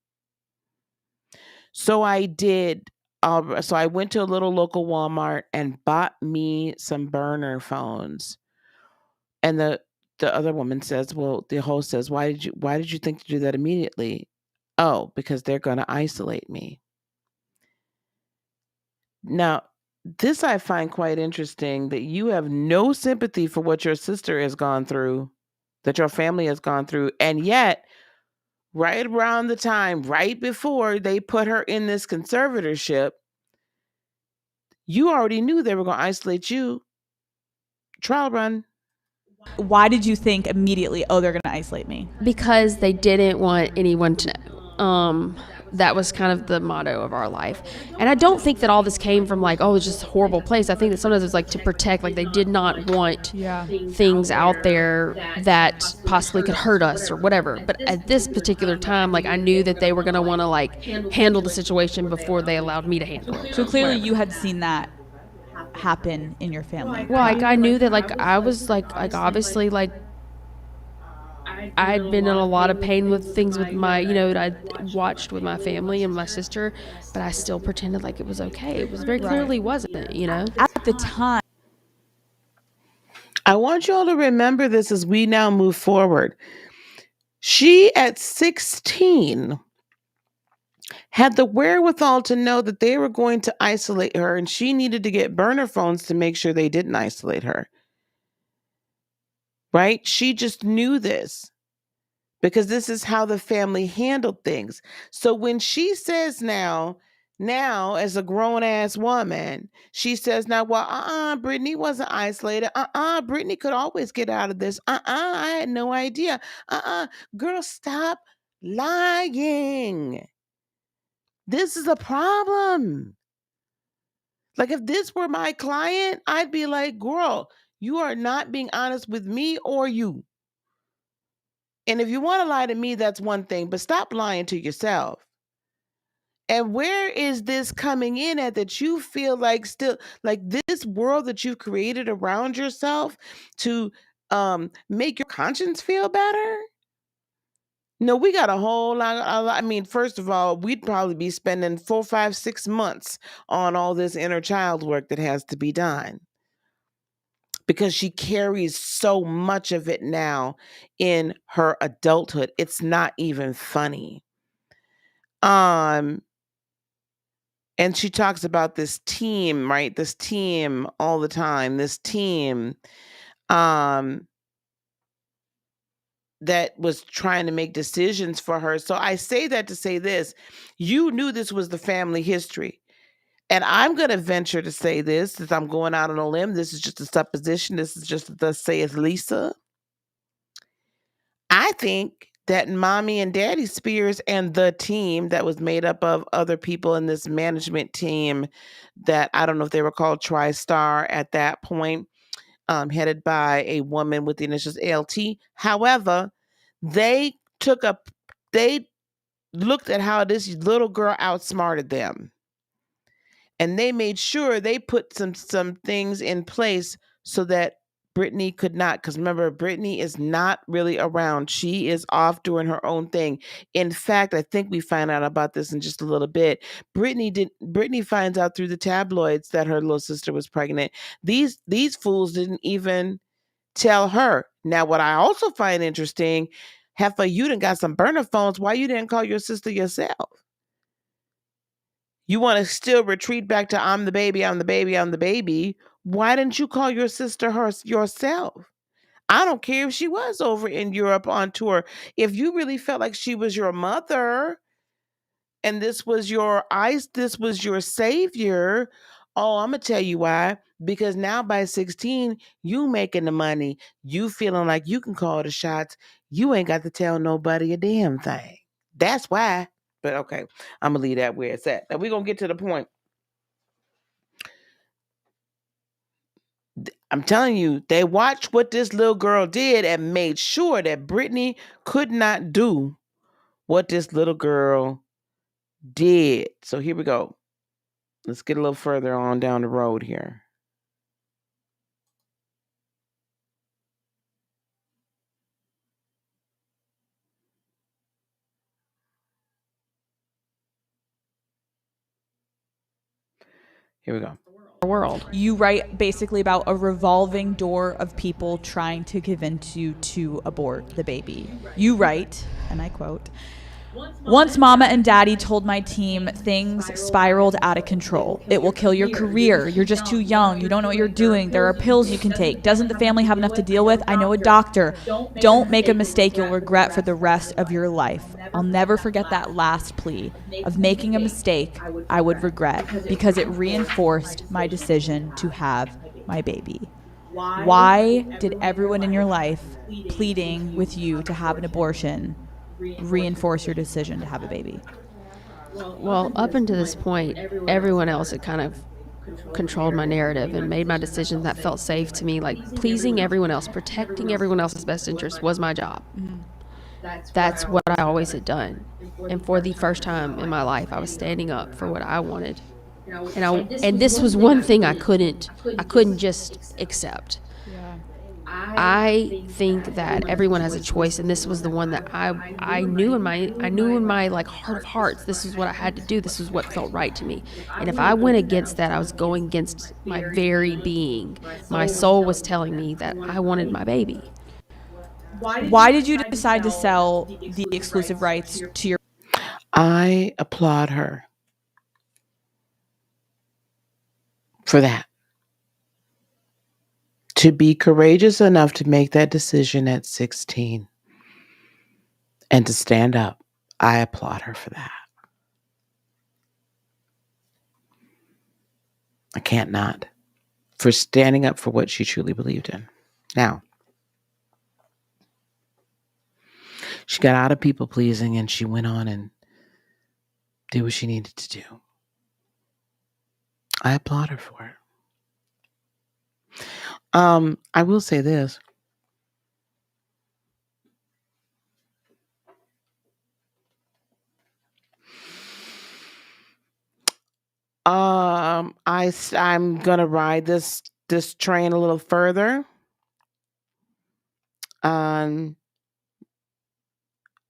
S1: So I did. So I went to a little local Walmart and bought me some burner phones. And the other woman says, well, the host says, why did you think to do that immediately? Oh, because they're going to isolate me. Now, this I find quite interesting, that you have no sympathy for what your sister has gone through, that your family has gone through. And yet, right around the time, right before they put her in this conservatorship, you already knew they were going to isolate you. Trial run.
S2: Why did you think immediately, oh, they're going to isolate me?
S3: because they didn't want anyone to know. That was kind of the motto of our life. And I don't think that all this came from like, oh, it's just a horrible place. I think that sometimes it's like to protect, like they did not want things out there that possibly could hurt us or whatever. But at this particular time, like I knew that they were going to want to like handle the situation before they allowed me to handle it.
S2: So clearly you had seen that happen in your family.
S3: Well, like I knew that like I was like obviously like I'd been in a lot of pain with things with my, you know, I watched with my family and my sister, but I still pretended like it was okay. It was very clearly wasn't, you know?
S2: At the time,
S1: I want you all to remember this as we now move forward. She, at 16, had the wherewithal to know that they were going to isolate her, and she needed to get burner phones to make sure they didn't isolate her. Right? She just knew this because this is how the family handled things. So when she says now as a grown-ass woman, she says now, well, Britney wasn't isolated. Britney could always get out of this. I had no idea. Girl, stop lying. This is a problem. Like if this were my client, I'd be like, girl, you are not being honest with me or you. And if you want to lie to me, that's one thing, but stop lying to yourself. And where is this coming in at that you feel like still like this world that you've created around yourself to make your conscience feel better? No, we got a whole lot. I mean, first of all, we'd probably be spending 4, 5, 6 months on all this inner child work that has to be done. because she carries so much of it now in her adulthood. It's not even funny. Um and she talks about this team, right? This team all the time. This team um that was trying to make decisions for her. So I say that to say this. You knew this was the family history. And I'm going to venture to say this, since I'm going out on a limb. This is just a supposition. This is just thus saith Lisa. I think that Mommy and Daddy Spears and the team that was made up of other people in this management team that I don't know if they were called TriStar at that point, headed by a woman with the initials ALT. However, they took up, they looked at how this little girl outsmarted them. And they made sure they put some things in place so that Britney could not, because remember, Britney is not really around. She is off doing her own thing. In fact, I think we find out about this in just a little bit. Britney finds out through the tabloids that her little sister was pregnant. These fools didn't even tell her. Now, what I also find interesting, Heifer, you done got some burner phones. Why you didn't call your sister yourself? You want to still retreat back to I'm the baby, I'm the baby, I'm the baby. Why didn't you call your sister yourself? I don't care if she was over in Europe on tour. If you really felt like she was your mother and this was your ice, this was your savior. Oh, I'm gonna tell you why. Because now by 16, you making the money. You feeling like you can call the shots. You ain't got to tell nobody a damn thing. That's why. But okay, I'm gonna leave that where it's at. Now we're gonna get to the point. I'm telling you, they watched what this little girl did and made sure that Britney could not do what this little girl did. So here we go. Let's get a little further on down the road here. Here we go.
S3: World.
S2: You write basically about a revolving door of people trying to convince you to abort the baby. You write, and I quote, "Once Mama and Daddy told my team things spiraled out of control. It will kill your career. You're just too young. You don't know what you're doing. There are pills you can take. Doesn't the family have enough to deal with? I know a doctor. Don't make a mistake you'll regret for the rest of your life." I'll never forget that last plea of making a mistake I would regret because it reinforced my decision to have my baby. Why did everyone in your life pleading with you to have an abortion reinforce your decision to have a baby?
S3: Well, up until this point, everyone else had kind of controlled my narrative and made my decisions that felt safe to me. Like pleasing everyone else, protecting everyone else's best interest was my job. That's what I always had done. And for the first time in my life, I was standing up for what I wanted. And this was one thing I couldn't just accept. I think that everyone has a choice, and this was the one that I knew in my like heart of hearts, this is what I had to do. This was what felt right to me. And if I went against that, I was going against my very being. My soul was telling me that I wanted my baby.
S2: Why did you decide to sell the exclusive rights to your...
S1: I applaud her for that. To be courageous enough to make that decision at 16 and to stand up, I applaud her for that. I can't not. For standing up for what she truly believed in. Now, she got out of people pleasing and she went on and did what she needed to do. I applaud her for it. I will say this. I'm gonna ride this train a little further.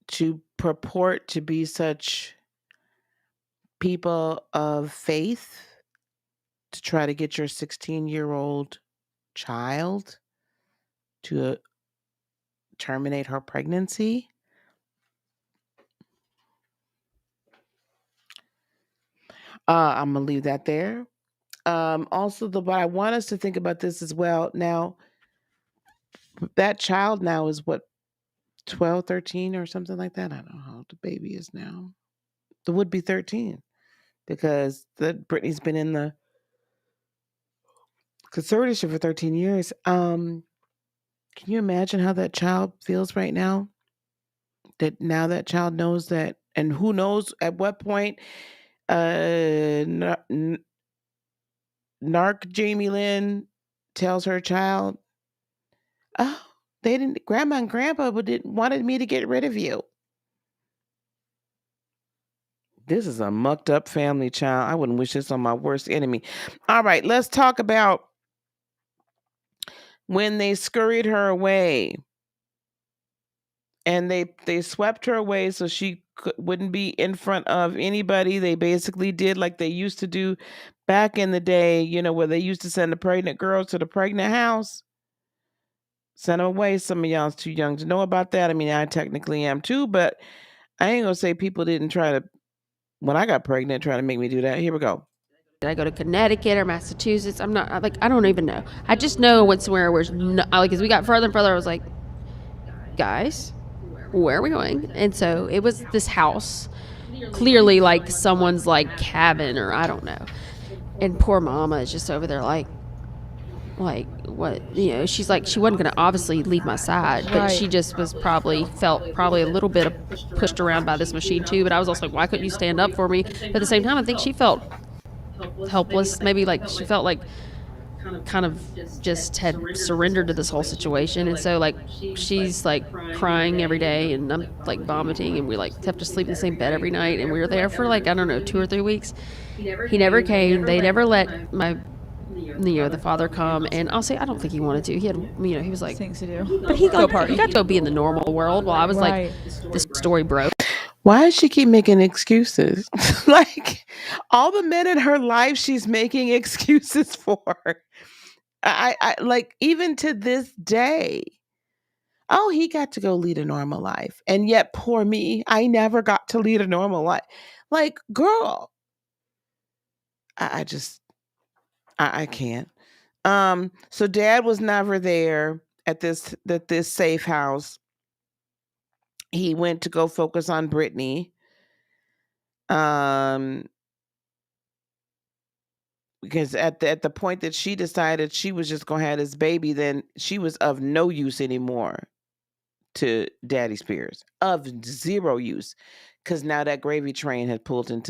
S1: To purport to be such people of faith, to try to get your 16-year-old child to terminate her pregnancy. I'm gonna leave that there. Also, but I want us to think about this as well. Now, that child now is what, 12, 13, or something like that. I don't know how old the baby is now. The would be 13 because Britney's been in the conservatorship for 13 years. Can you imagine how that child feels right now? That now that child knows that, and who knows at what point narc Jamie Lynn tells her child, "Oh, they didn't. Grandma and Grandpa didn't wanted me to get rid of you." This is a mucked up family, child. I wouldn't wish this on my worst enemy. All right, let's talk about when they scurried her away, and they swept her away so she wouldn't be in front of anybody. They basically did like they used to do back in the day, where they used to send the pregnant girls to the pregnant house. Send them away. Some of y'all's too young to know about that. I mean, I technically am too, but I ain't gonna say people didn't try to, when I got pregnant, try to make me do that. Here we go.
S3: Did I go to Connecticut or Massachusetts? I'm not I don't even know. I just know what's where as we got further and further, I was like, guys, where are we going? And so it was this house, clearly like someone's like cabin or I don't know. And poor mama is just over there like what, she's like, she wasn't going to obviously leave my side, but she just was felt a little bit pushed around by this machine too. But I was also like, why couldn't you stand up for me? But at the same time, I think she felt helpless. Maybe like she felt like kind of just had surrendered to this whole situation. And so like she's like crying every day and I'm like vomiting and we like have to sleep in the same bed every night. And we were there for like, I don't know, 2 or 3 weeks. He never came. They never let my the father come, and I'll say I don't think he wanted to. He had, he was like
S2: things to do,
S3: but he got to be in the normal world while I was like, this story broke.
S1: Why does she keep making excuses? Like all the men in her life, she's making excuses for. I like even to this day. Oh, he got to go lead a normal life, and yet poor me, I never got to lead a normal life. Like, girl, I can't. So dad was never there at this safe house. He went to go focus on Britney. Because at the point that she decided she was just gonna have this baby, then she was of no use anymore to Daddy Spears, of zero use. Because now that gravy train had pulled had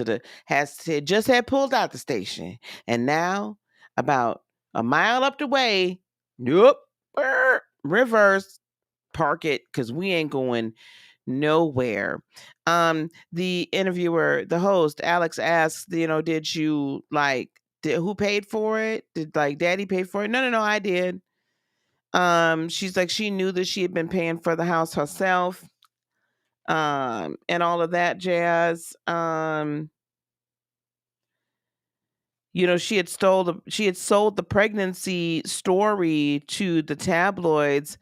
S1: pulled out the station, and now about a mile up the way, nope, reverse, park it, because we ain't going nowhere. The interviewer, the host, Alex asks, did you who paid for it? Did like Daddy pay for it? No, I did. She's like, she knew that she had been paying for the house herself. And all of that jazz. She had sold the pregnancy story to the tabloids,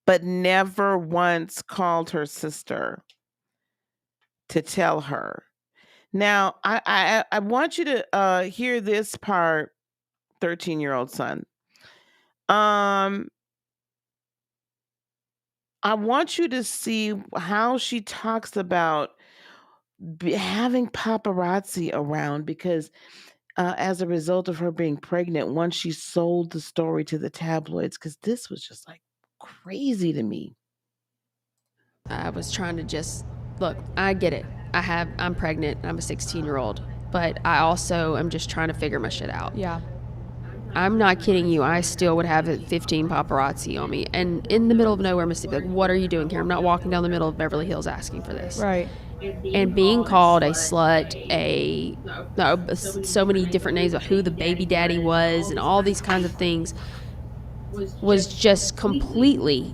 S1: but never once called her sister to tell her. Now, I want you to hear this part, 13-year-old son. I want you to see how she talks about having paparazzi around, because as a result of her being pregnant, once she sold the story to the tabloids, because this was just like crazy to me.
S3: I was trying to just look, I get it. I'm pregnant. I'm a 16-year-old, but I also am just trying to figure my shit out.
S2: Yeah.
S3: I'm not kidding you. I still would have 15 paparazzi on me. And in the middle of nowhere, Mississippi, like, what are you doing here? I'm not walking down the middle of Beverly Hills asking for this.
S2: Right.
S3: And being called a slut, so many different names about who the baby daddy was and all these kinds of things was just completely,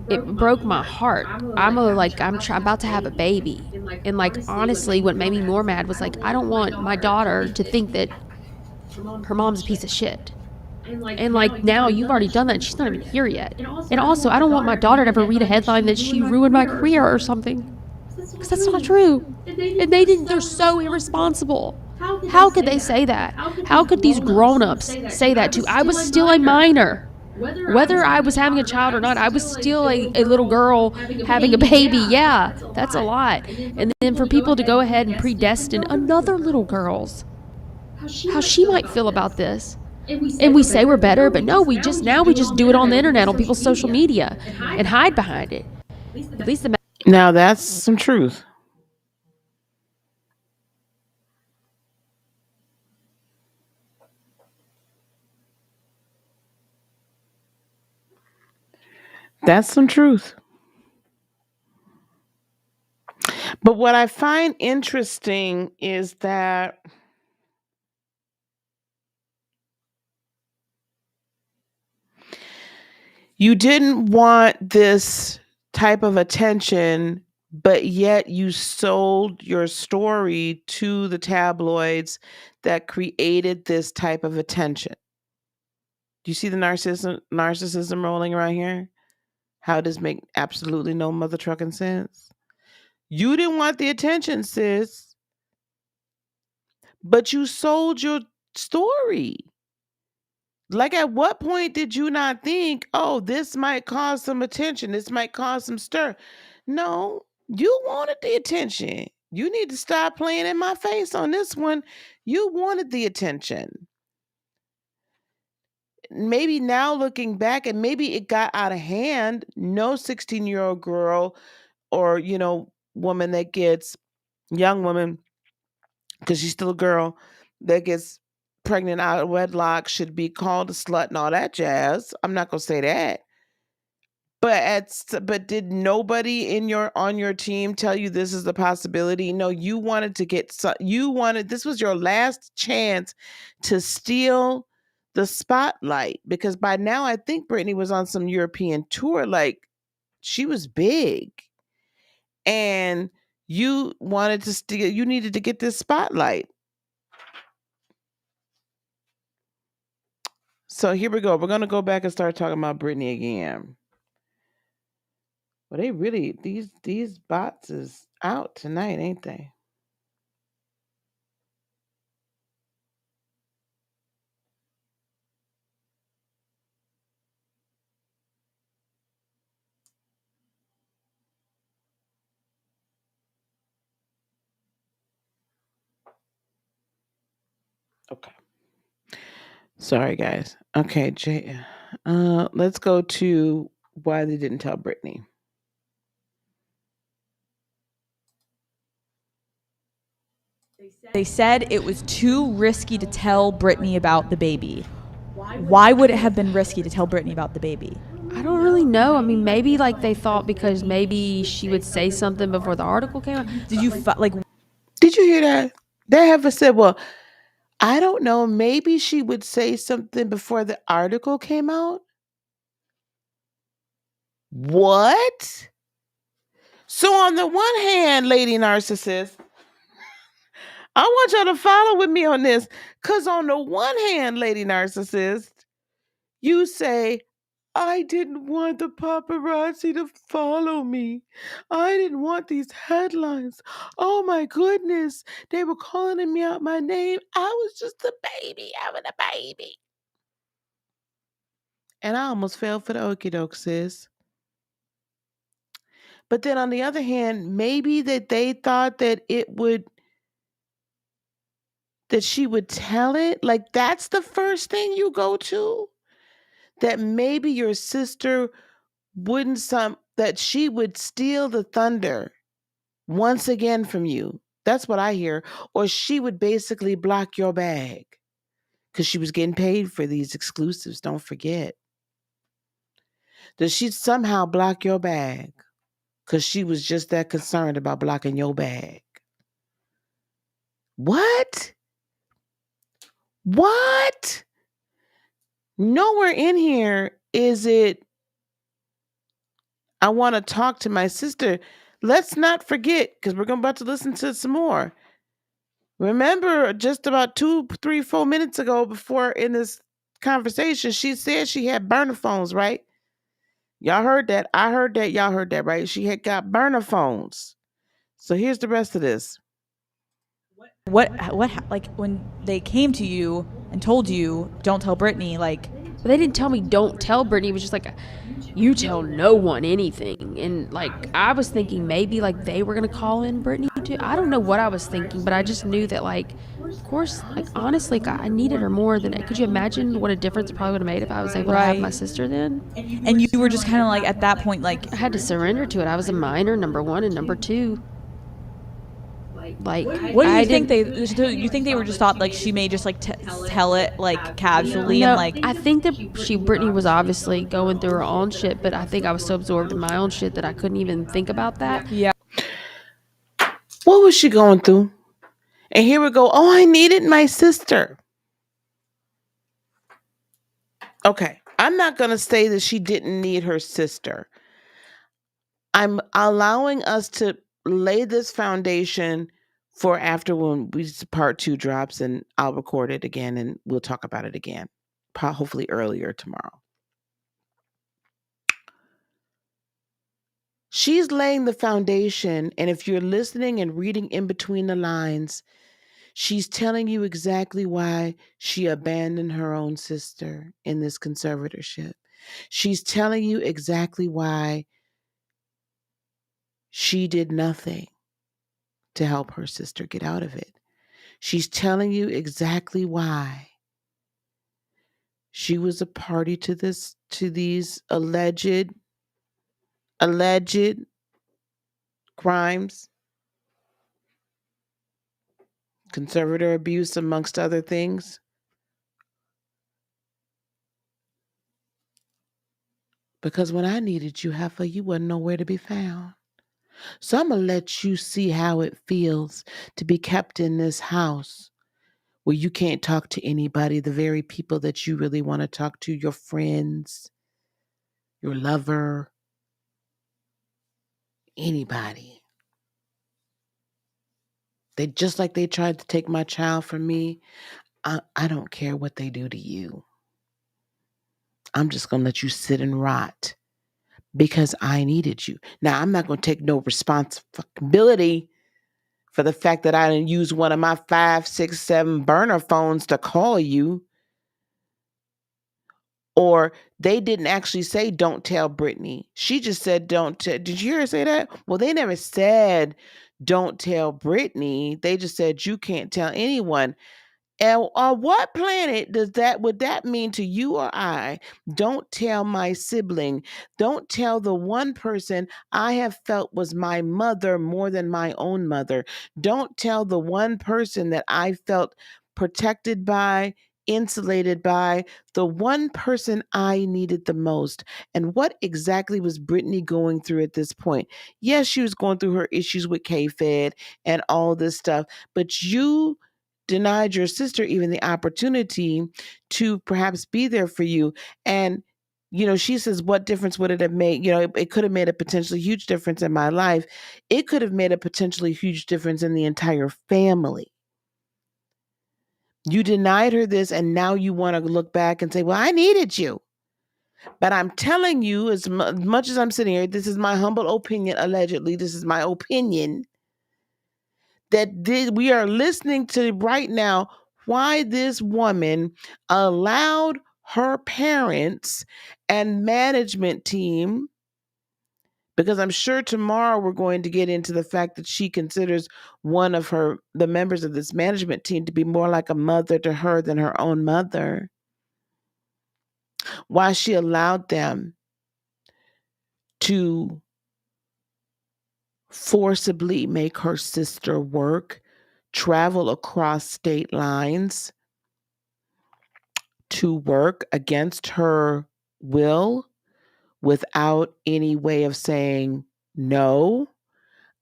S3: it broke my heart. I'm about to have a baby. And like, honestly, what made me more mad was like, I don't want my daughter to think that her mom's a piece of shit. And like now you've already done that and she's not even here yet. And also, I don't want my daughter to ever read a headline that she ruined my career or something. Because that's not true. And they're so irresponsible. How could they say that? How could these grown-ups say that to? I was still a minor. Whether I was having a child or not, I was still a little girl having a baby. Yeah, that's a lot. And then for people to go ahead and predestine another little girl's, how she might feel about this. And we say we're better, but no, we just do it on the internet, on people's social media, and hide behind it. At least the
S1: Now that's some truth. That's some truth. But what I find interesting is that you didn't want this type of attention, but yet you sold your story to the tabloids that created this type of attention. Do you see the narcissism rolling around here? How does make absolutely no mother trucking sense? You didn't want the attention, sis, but you sold your story. Like, at what point did you not think, oh, this might cause some attention, this might cause some stir? No, you wanted the attention. You need to stop playing in my face on this one. You wanted the attention. Maybe now looking back, and maybe it got out of hand. No 16-year-old girl or, woman that gets, young woman, because she's still a girl, that gets pregnant out of wedlock should be called a slut and all that jazz. I'm not gonna say that. But did nobody on your team tell you this is a possibility? No, you wanted to this was your last chance to steal the spotlight, because by now I think Britney was on some European tour. Like, she was big, and you needed to get this spotlight. So here we go. We're going to go back and start talking about Britney again. Well, they really, these bots is out tonight, ain't they? Okay. Sorry, guys. Okay, let's go to why they didn't tell Britney.
S2: They said it was too risky to tell Britney about the baby. Why would it have been risky to tell Britney about the baby?
S3: I don't really know. I mean, maybe like they thought because maybe she would say something before the article came out.
S2: Did you
S1: Did you hear that? They have said, well, I don't know, maybe she would say something before the article came out. What? So on the one hand, lady narcissist, I want y'all to follow with me on this, because on the one hand, lady narcissist, you say, I didn't want the paparazzi to follow me. I didn't want these headlines. Oh my goodness. They were calling me out my name. I was just a baby having a baby. And I almost fell for the okie doke, sis. But then on the other hand, maybe that they thought that that she would tell it. Like, that's the first thing you go to. That maybe your sister that she would steal the thunder once again from you. That's what I hear. Or she would basically block your bag, because she was getting paid for these exclusives. Don't forget. That she'd somehow block your bag because she was just that concerned about blocking your bag. What? What? Nowhere in here is it, I want to talk to my sister. Let's not forget, because we're about to listen to some more. Remember, just about 2, 3, 4 minutes ago, before in this conversation, she said she had burner phones, right? Y'all heard that. I heard that. Y'all heard that, right? She had got burner phones. So here's the rest of this.
S2: What like when they came to you and told you don't tell Britney, like
S3: But they didn't tell me don't tell Britney. It was just like, you tell no one anything. And like, I was thinking maybe like they were going to call in Britney too. I don't know what I was thinking, but I just knew that like, of course, like honestly, I needed her more than, could you imagine what a difference it probably would have made if I was able to have my sister then?
S2: and you were just kind of like at that point like
S3: I had to surrender to it. I was a minor, number one, and number two. Like,
S2: what do you think you think they were just thought like she may just like tell it like casually and like
S3: I think that Britney was obviously going through her own shit, but I think I was so absorbed in my own shit that I couldn't even think about that.
S2: Yeah.
S1: What was she going through? And here we go. Oh, I needed my sister. Okay. I'm not going to say that she didn't need her sister. I'm allowing us to lay this foundation for after when part 2 drops, and I'll record it again and we'll talk about it again, hopefully earlier tomorrow. She's laying the foundation, and if you're listening and reading in between the lines, she's telling you exactly why she abandoned her own sister in this conservatorship. She's telling you exactly why she did nothing to help her sister get out of it. She's telling you exactly why she was a party to these alleged crimes, conservator abuse, amongst other things. Because when I needed you, Heifer, you wasn't nowhere to be found. So I'm going to let you see how it feels to be kept in this house where you can't talk to anybody, the very people that you really want to talk to, your friends, your lover, anybody. They just like they tried to take my child from me. I don't care what they do to you. I'm just going to let you sit and rot because I needed you. Now, I'm not going to take no responsibility for the fact that I didn't use one of my 5, 6, 7 burner phones to call you. Or they didn't actually say, don't tell Britney. She just said, did you hear her say that? Well, they never said, don't tell Britney. They just said, you can't tell anyone. And on what planet would that mean to you or I? Don't tell my sibling. Don't tell the one person I have felt was my mother more than my own mother. Don't tell the one person that I felt protected by, insulated by, the one person I needed the most. And what exactly was Britney going through at this point? Yes, she was going through her issues with K-Fed and all this stuff, but you denied your sister even the opportunity to perhaps be there for you. And, she says, what difference would it have made? It could have made a potentially huge difference in my life. It could have made a potentially huge difference in the entire family. You denied her this, and now you want to look back and say, well, I needed you. But I'm telling you, as much as I'm sitting here, this is my humble opinion, allegedly, this is my opinion, that we are listening to right now why this woman allowed her parents and management team, because I'm sure tomorrow we're going to get into the fact that she considers one of the members of this management team to be more like a mother to her than her own mother. Why she allowed them to forcibly make her sister work, travel across state lines to work against her will without any way of saying no.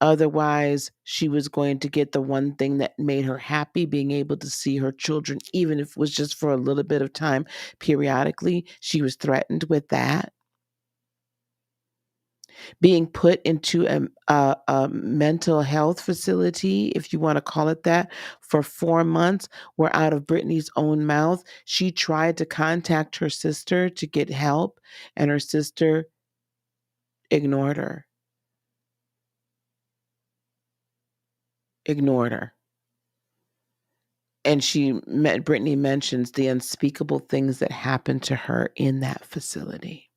S1: Otherwise, she was going to get the one thing that made her happy, being able to see her children, even if it was just for a little bit of time periodically. She was threatened with that. being put into a mental health facility, if you want to call it that, for 4 months, where out of Britney's own mouth, she tried to contact her sister to get help, and her sister ignored her. Ignored her. And Britney mentions the unspeakable things that happened to her in that facility.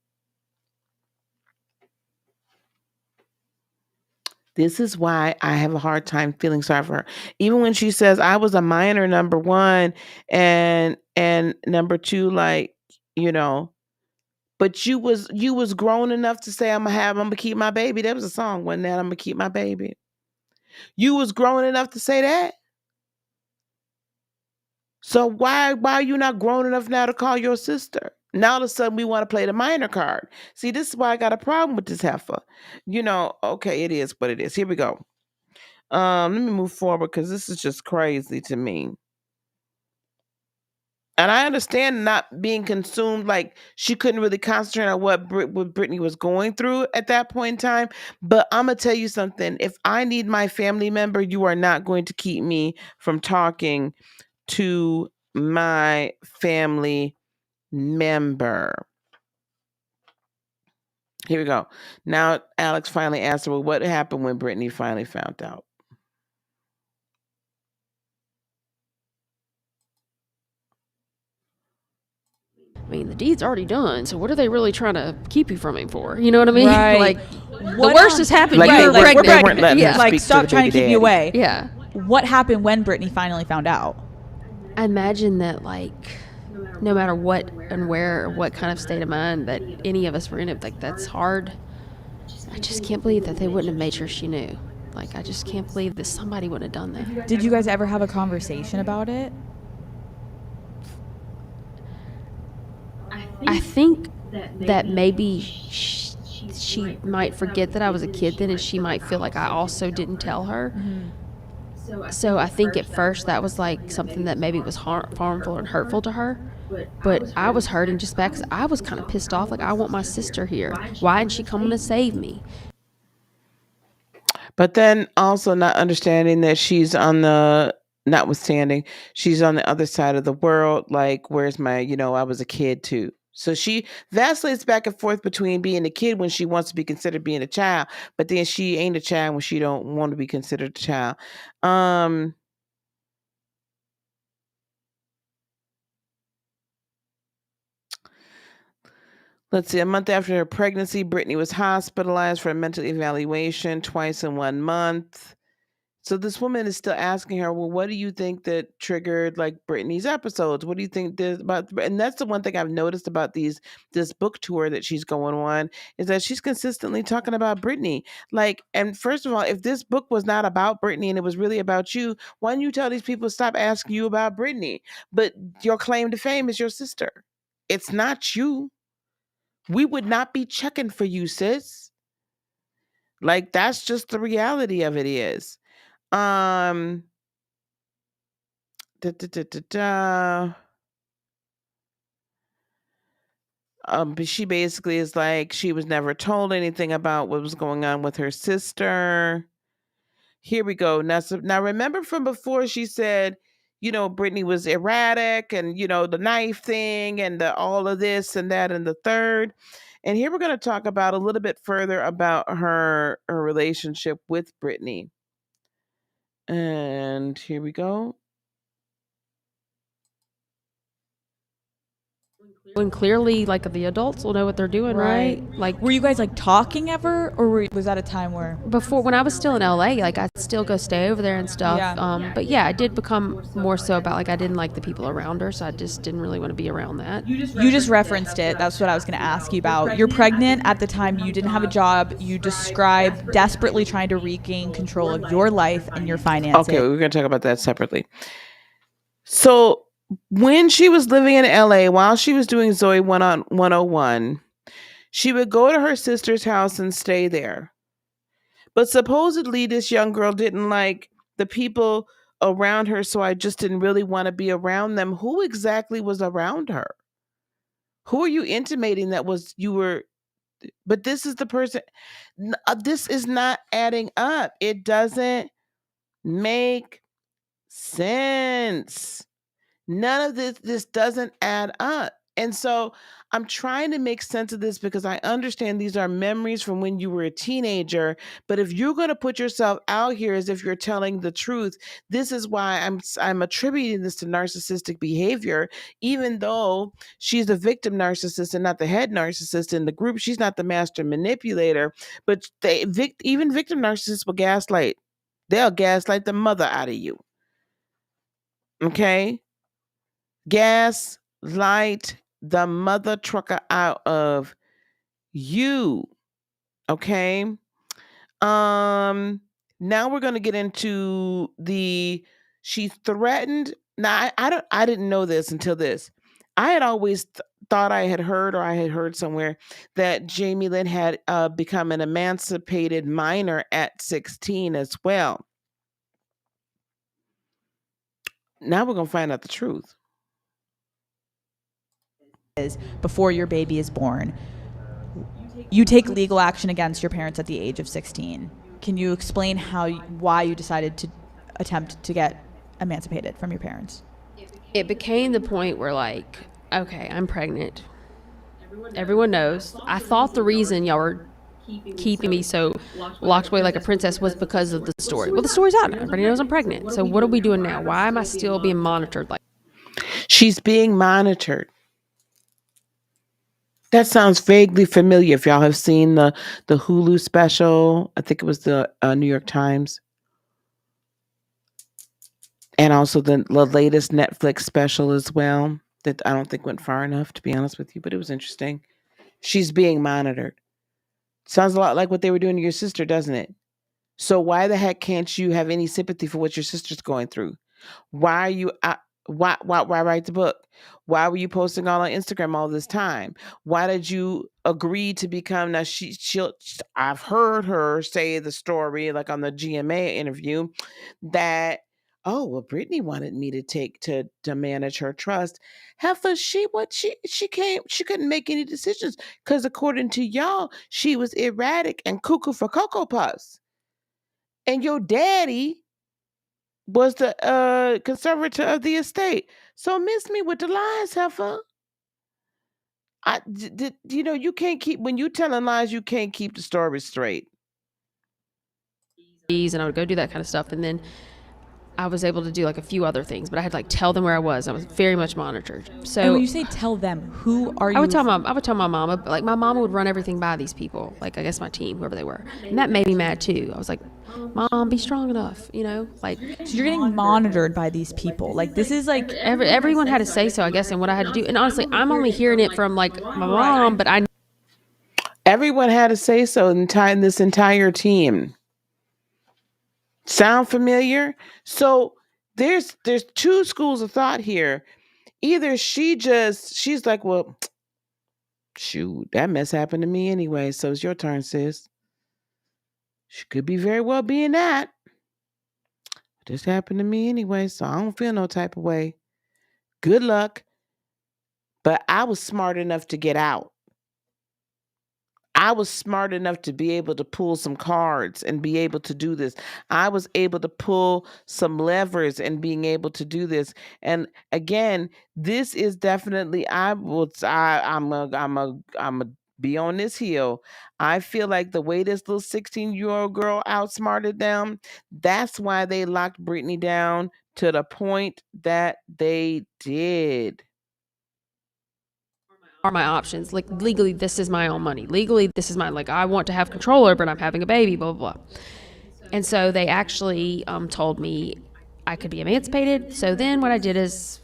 S1: This is why I have a hard time feeling sorry for her. Even when she says I was a minor, number one, and number two, like, you know, but you was grown enough to say I'm gonna keep my baby. There was a song, wasn't that? I'm gonna keep my baby. You was grown enough to say that. So why are you not grown enough now to call your sister? Now all of a sudden we want to play the minor card. See, this is why I got a problem with this heifer. Okay, it is what it is. Here we go. Let me move forward because this is just crazy to me. And I understand not being consumed, like she couldn't really concentrate on what Britney was going through at that point in time. But I'm gonna tell you something. If I need my family member, you are not going to keep me from talking to my family member. Here we go. Now Alex finally asked her, well, what happened when Britney finally found out?
S3: I mean, the deed's already done, so what are they really trying to keep you from him for? You know what I mean?
S2: Right.
S3: Like, the worst has happened.
S1: Like,
S3: You're
S1: they
S3: pregnant.
S1: weren't letting her
S3: Yeah.
S2: Like,
S1: speak
S2: stop
S1: to the
S2: trying
S1: baby
S2: to keep
S1: daddy.
S2: you away.
S3: Yeah.
S2: What happened when Britney finally found out?
S3: I imagine that, like, no matter what and where or what kind of state of mind that any of us were in, it, like, that's hard. I just can't believe that they wouldn't have made sure she knew. Like, I just can't believe that somebody would have done that.
S2: Did you guys ever have a conversation about it?
S3: I think that maybe she might forget that I was a kid then, and she might feel like I also didn't tell her.
S2: Mm-hmm.
S3: So I think at first that was like something that maybe was harmful and hurtful to her. But I was hurting just back because I was kind of pissed off. Like, I want my sister here. Why isn't she coming to save me?
S1: But then also not understanding that notwithstanding, she's on the other side of the world. Like, where's my, I was a kid too. So she vacillates back and forth between being a kid when she wants to be considered being a child, but then she ain't a child when she don't want to be considered a child. Let's see. A month after her pregnancy, Britney was hospitalized for a mental evaluation twice in 1 month. So this woman is still asking her, well, what do you think that triggered like Britney's episodes? What do you think there's about? And that's the one thing I've noticed about this book tour that she's going on, is that she's consistently talking about Britney. Like, and first of all, if this book was not about Britney and it was really about you, why don't you tell these people to stop asking you about Britney? But your claim to fame is your sister. It's not you. We would not be checking for you, sis. Like, that's just the reality of it is. Da, da, da, da, da. But she basically is like, she was never told anything about what was going on with her sister. Here we go. Now remember from before, she said, Britney was erratic, and the knife thing, and all of this and that and the third. And here we're going to talk about a little bit further about her relationship with Britney. And here we go.
S3: When clearly, like, the adults will know what they're doing, right? Like,
S2: were you guys like talking ever, or was that a time where
S3: before, when I was still in LA, like, I'd still go stay over there and stuff.
S2: Yeah.
S3: But yeah, I did become more so about, like, I didn't like the people around her, so I just didn't really want to be around that.
S2: You just referenced it. That's what I was going to ask you about. You're pregnant at the time. You didn't have a job. You described desperately trying to regain control of your life and your finances.
S1: Okay, we're going to talk about that separately. So when she was living in LA, while she was doing Zoe 101, she would go to her sister's house and stay there. But supposedly this young girl didn't like the people around her, so I just didn't really want to be around them. Who exactly was around her? Who are you intimating that was you were But this is the person. This is not adding up. It doesn't make sense. None of this doesn't add up. And so I'm trying to make sense of this because I understand these are memories from when you were a teenager. But if you're going to put yourself out here as if you're telling the truth, this is why I'm attributing this to narcissistic behavior, even though she's the victim narcissist and not the head narcissist in the group. She's not the master manipulator, but even victim narcissists will gaslight. They'll gaslight the mother out of you. Okay? Gaslight the mother trucker out of you. Okay. Now we're going to get into she threatened. Now I didn't know this until this. I had always thought I had heard, or I had heard somewhere, that JAIMIE Lynn had become an emancipated minor at 16 as well. Now we're going to find out the truth.
S2: Before your baby is born, you take legal action against your parents at the age of 16. Can you explain why you decided to attempt to get emancipated from your parents?
S3: It became the point where, like, okay, I'm pregnant. Everyone knows. I thought the reason y'all were keeping me so locked away like a princess was because of the story. Well, the story's out now. Everybody knows I'm pregnant. So what are we doing now? Why am I still being monitored? Like,
S1: she's being monitored. That sounds vaguely familiar. If y'all have seen the Hulu special, I think it was the New York Times, and also the latest Netflix special as well, that I don't think went far enough, to be honest with you, but it was interesting. She's being monitored. Sounds a lot like what they were doing to your sister, doesn't it? So why the heck can't you have any sympathy for what your sister's going through? Why are you why write the book? Why were you posting all on Instagram all this time? Why did you agree to become, now I've heard her say the story, like on the GMA interview, that, oh, well, Britney wanted me to manage her trust. Heifer, she couldn't make any decisions because according to y'all, she was erratic and cuckoo for Cocoa Puffs. And your daddy was the conservator of the estate. So miss me with the lies, Heifer. You can't keep, when you telling lies, you can't keep the story straight.
S3: and I would go do that kind of stuff. And then I was able to do like a few other things, but I had to like tell them where I was. I was very much monitored. So
S2: and when you say tell them, who are you?
S3: I would tell my mama, but like my mama would run everything by these people, like I guess my team, whoever they were, and that made me mad too. I was like, Mom, be strong enough, like.
S2: So you're getting monitored by these people. Like this is like
S3: everyone had to say so, I guess, and what I had to do. And honestly, I'm only hearing it from like my mom, but
S1: everyone had to say so in this entire team. Sound familiar? So there's two schools of thought here. Either she's like, well, shoot, that mess happened to me anyway, so it's your turn, sis. She could be very well being that. This happened to me anyway, so I don't feel no type of way. Good luck. But I was smart enough to get out. I was smart enough to be able to pull some cards and be able to do this. I was able to pull some levers and being able to do this. And again, this is definitely, I'm a be on this hill. I feel like the way this little 16-year-old girl outsmarted them, that's why they locked Britney down to the point that they did.
S3: Are my options, like legally this is my own money, legally this is my, like I want to have control over it, but I'm having a baby, blah blah blah. And so they actually told me I could be emancipated. So then what I did is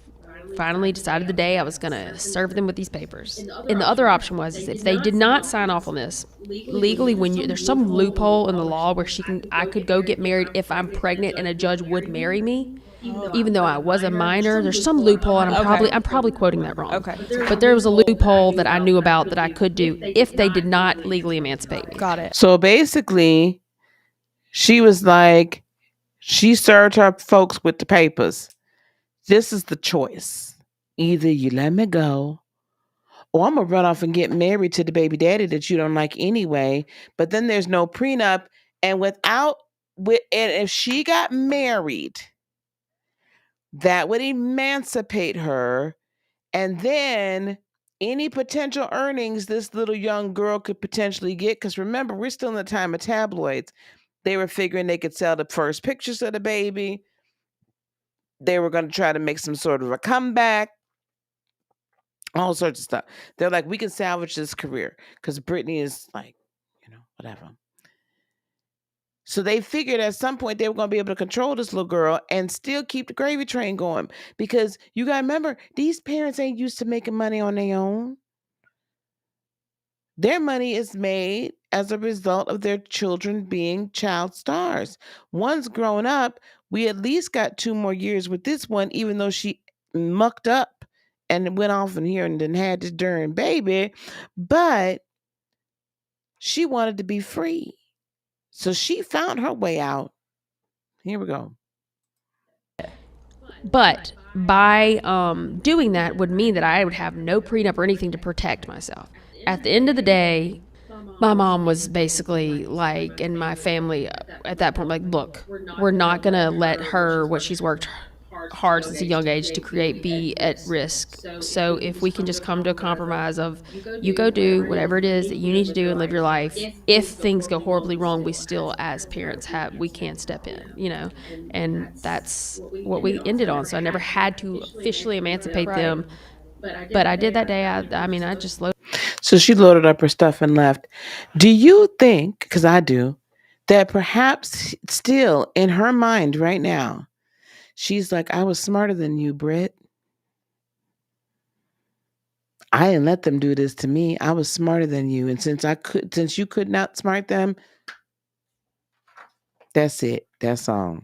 S3: finally decided the day I was going to serve them with these papers. And the other option was is if they did not sign off on this legally, there's some loophole in the law where I could go get married if I'm pregnant and a judge would marry me. Even though I was a minor, there's some loophole, and I'm probably quoting that wrong.
S2: Okay.
S3: But there was a loophole that I knew about that I could do if they did not legally emancipate me.
S2: Got it.
S1: So basically, she was like, she served her folks with the papers. This is the choice. Either you let me go, oh, I'm going to run off and get married to the baby daddy that you don't like anyway. But then there's no prenup. And and if she got married, that would emancipate her. And then any potential earnings this little young girl could potentially get, because remember, we're still in the time of tabloids. They were figuring they could sell the first pictures of the baby. They were going to try to make some sort of a comeback. All sorts of stuff. They're like, we can salvage this career because Britney is like, whatever. So they figured at some point they were going to be able to control this little girl and still keep the gravy train going, because you got to remember, these parents ain't used to making money on their own. Their money is made as a result of their children being child stars. One's grown up. We at least got 2 more years with this one, even though she mucked up and went off in here and then had this darn baby. But she wanted to be free. So she found her way out. Here we go.
S3: But by doing that would mean that I would have no prenup or anything to protect myself. At the end of the day, my mom was basically like, and my family at that point, like, look, we're not going to let her, what she's worked hard since a young age to create, be at risk. So if we can just come to a compromise of, you go do whatever it is that you need to do and live your life. If things go horribly wrong, we still, as parents, we can step in, and that's what we ended on. So I never had to officially emancipate them, but I did that day. I just loaded.
S1: So she loaded up her stuff and left. Do you think, because I do, that perhaps still in her mind right now, she's like, I was smarter than you, Britt. I didn't let them do this to me. I was smarter than you. And since you could not outsmart them, that's it. That's all.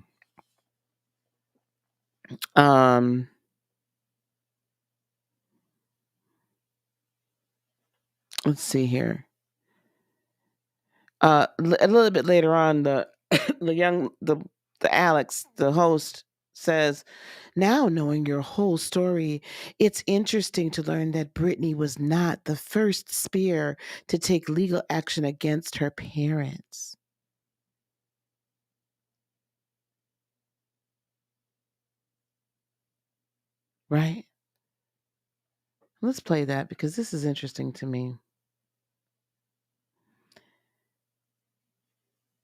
S1: Let's see here. A little bit later on, the Alex, the host, says, now knowing your whole story, it's interesting to learn that Britney was not the first spear to take legal action against her parents. Right? Let's play that because this is interesting to me.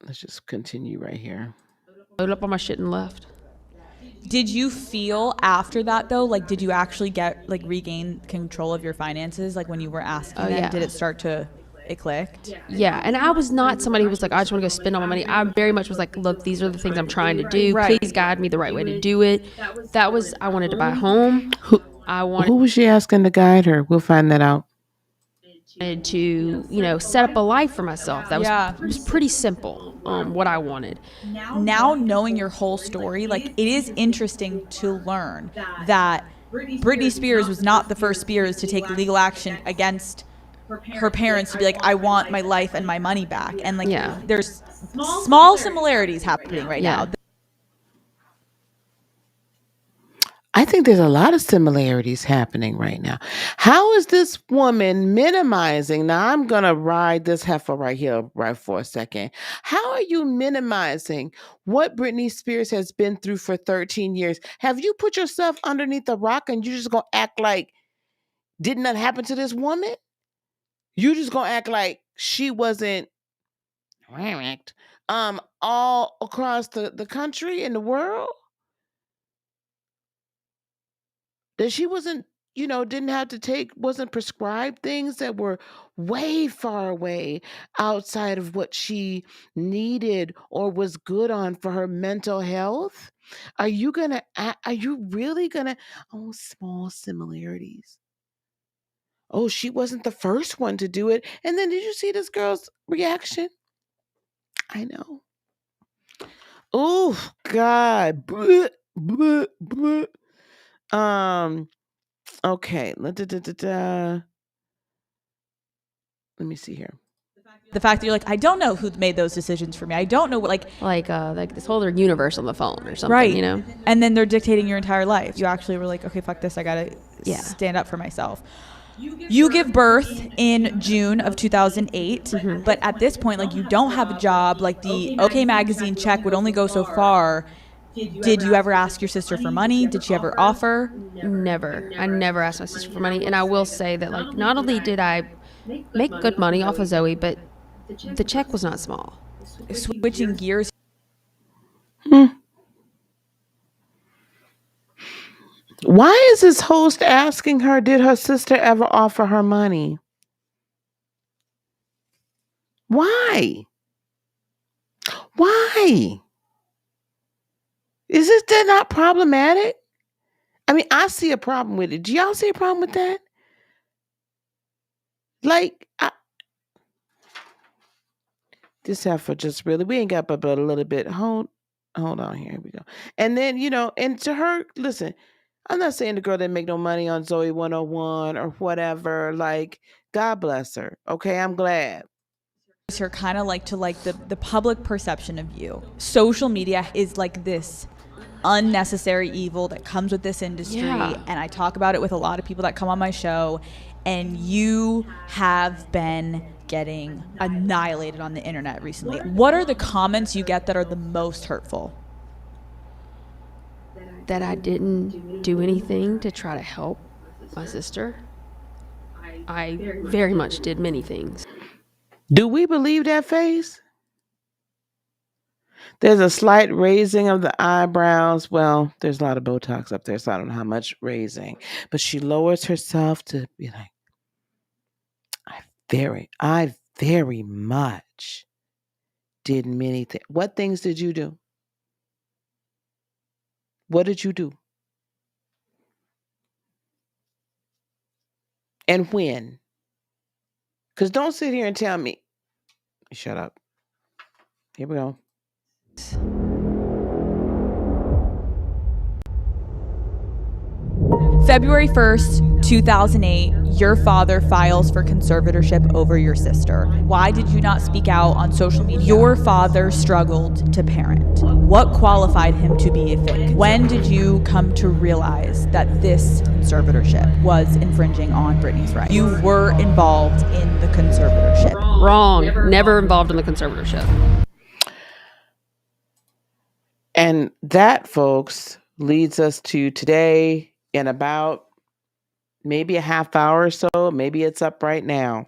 S1: Let's just continue right here.
S3: Loaded up on my shit and left.
S2: Did you feel after that though, like, did you actually regain control of your finances? Like when you were asking them,
S3: yeah.
S2: Did it start to, it clicked?
S3: Yeah, and I was not somebody who was like, I just want to go spend all my money. I very much was like, look, these are the things I'm trying to do.
S2: Right.
S3: Please guide me the right way to do it. I wanted to buy a home.
S1: Who was she asking to guide her? We'll find that out.
S3: Wanted to, set up a life for myself. That was pretty simple, what I wanted.
S2: Now knowing your whole story, like, it is interesting to learn that Britney Spears was not the first Spears to take legal action against her parents to be like, I want my life and my money back. And there's small similarities happening right now.
S1: I think there's a lot of similarities happening right now. How is this woman minimizing? Now, I'm going to ride this heifer right here, right for a second. How are you minimizing what Britney Spears has been through for 13 years? Have you put yourself underneath a rock and you're just going to act like did not happen to this woman? You just going to act like she wasn't all across the country and the world? That she wasn't, didn't have to wasn't prescribed things that were way far away outside of what she needed or was good on for her mental health? Are you really gonna, small similarities. Oh, she wasn't the first one to do it. And then did you see this girl's reaction? I know. Oh, God. Bleh, bleh, bleh. Okay. Let me see here.
S2: The fact that you're like, I don't know who made those decisions for me. I don't know what,
S3: like this whole other universe on the phone or something,
S2: right.
S3: And
S2: then they're dictating your entire life. You actually were like, okay, fuck this. I gotta stand up for myself. You give birth in June of 2008, but at this point, like, you don't have a job. Like, the OK Magazine check would only go so far. Did you ever ask your sister for money? Did she ever offer?
S3: Never. I never asked my sister for money. And I will say that, like, not only did I make good money off of Zoe, but the check was not small.
S2: Switching gears.
S1: Why is this host asking her, did her sister ever offer her money? Why? Why? Is this not problematic? I mean, I see a problem with it. Do y'all see a problem with that? Like, this heifer just really, we ain't got but a little bit. Hold on, here we go. And then, and to her, listen, I'm not saying the girl didn't make no money on Zoe 101 or whatever. Like, God bless her. Okay, I'm glad.
S2: Her kind of like to like the public perception of you. Social media is like this unnecessary evil that comes with this industry.
S3: Yeah.
S2: And I talk about it with a lot of people that come on my show, and you have been getting annihilated on the internet recently. What are the comments you get that are the most hurtful?
S3: That I didn't do anything to try to help my sister. I very much did many things.
S1: Do we believe that face? There's a slight raising of the eyebrows. Well, there's a lot of Botox up there, so I don't know how much raising. But she lowers herself to be like, I very much did many things. What things did you do? What did you do? And when? Because don't sit here and tell me. Shut up. Here we go.
S2: February 1st, 2008, your father files for conservatorship over your sister. Why did you not speak out on social media? Your father struggled to parent. What qualified him to be a fake? When did you come to realize that this conservatorship was infringing on Britney's rights? You were involved in the conservatorship.
S3: Wrong. Never involved in the conservatorship.
S1: And that, folks, leads us to today. In about maybe a half hour or so, maybe it's up right now.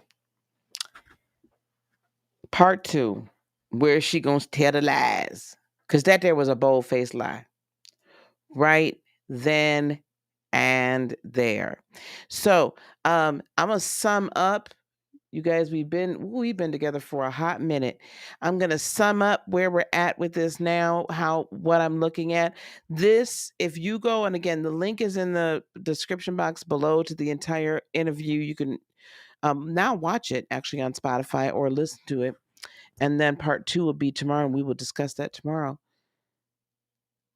S1: Part 2, where is she gonna tell the lies? Because that there was a bold-faced lie. Right then and there. So I'm gonna sum up. You guys, we've been together for a hot minute. I'm going to sum up where we're at with this now, what I'm looking at. This, if you go, and again, the link is in the description box below to the entire interview. You can now watch it actually on Spotify or listen to it. And then part 2 will be tomorrow, and we will discuss that tomorrow.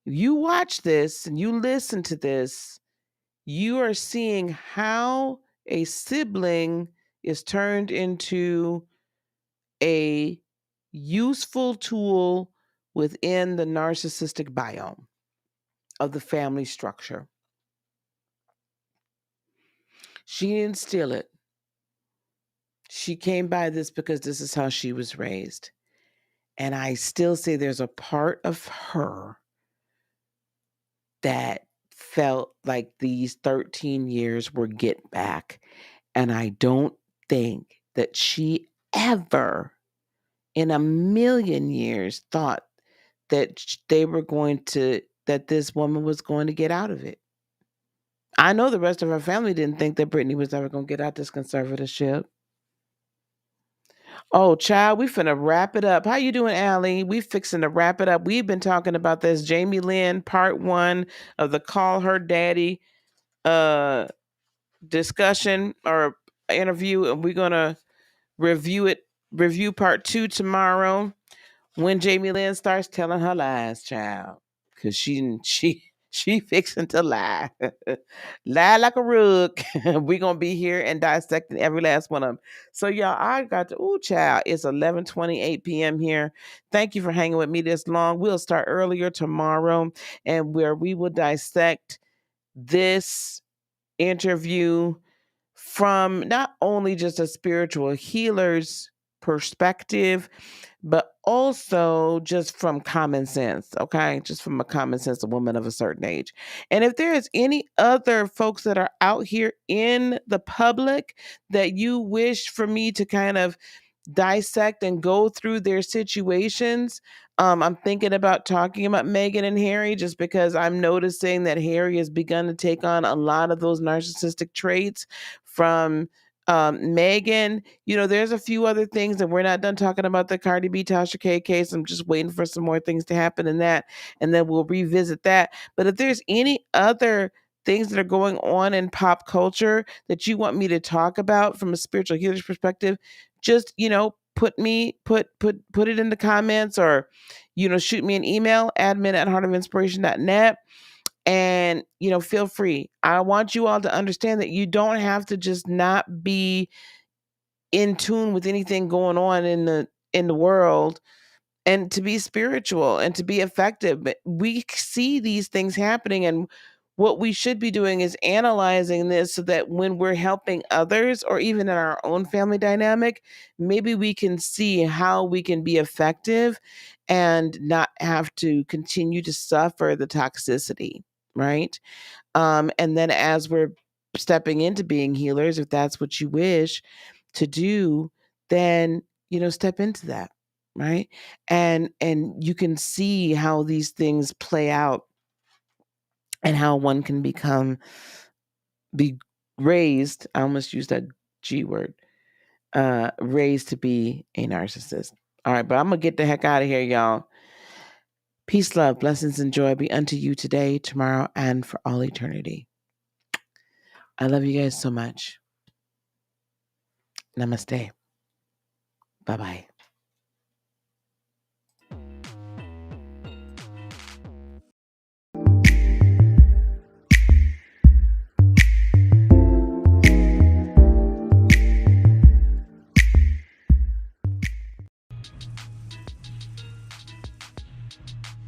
S1: You watch this and you listen to this, you are seeing how a sibling is turned into a useful tool within the narcissistic biome of the family structure. She didn't steal it. She came by this because this is how she was raised. And I still say there's a part of her that felt like these 13 years were get back. And I don't think that she ever in a million years thought that that this woman was going to get out of it. I know the rest of her family didn't think that Britney was ever going to get out this conservatorship. Oh, child, we finna wrap it up. How you doing, Allie? We fixing to wrap it up. We've been talking about this JAIMIE Lynn part 1 of the Call Her Daddy discussion or interview, and we're gonna review part 2 tomorrow when JAIMIE Lynn starts telling her lies, child, because she fixing to lie. Lie like a rug. We're gonna be here and dissecting every last one of them. So y'all, I got to, child, it's 11:28 p.m. here. Thank you for hanging with me this long. We'll start earlier tomorrow, and where we will dissect this interview from not only just a spiritual healer's perspective, but also just from common sense, okay? Just from a common sense, a woman of a certain age. And if there is any other folks that are out here in the public that you wish for me to kind of dissect and go through their situations, I'm thinking about talking about Meghan and Harry just because I'm noticing that Harry has begun to take on a lot of those narcissistic traits from Meghan. You know, there's a few other things, and we're not done talking about the Cardi B Tasha K case. I'm just waiting for some more things to happen in that, and then we'll revisit that. But if there's any other things that are going on in pop culture that you want me to talk about from a spiritual healer's perspective, just, put it in the comments, or shoot me an email, admin@heartofinspiration.net, and feel free. I want you all to understand that you don't have to just not be in tune with anything going on in the world and to be spiritual and to be effective. But we see these things happening, and what we should be doing is analyzing this so that when we're helping others or even in our own family dynamic, maybe we can see how we can be effective and not have to continue to suffer the toxicity, right? And then as we're stepping into being healers, if that's what you wish to do, then step into that, right? And you can see how these things play out and how one can be raised. I almost used that G word, raised to be a narcissist. All right, but I'm gonna get the heck out of here, y'all. Peace, love, blessings, and joy be unto you today, tomorrow, and for all eternity. I love you guys so much. Namaste. Bye-bye.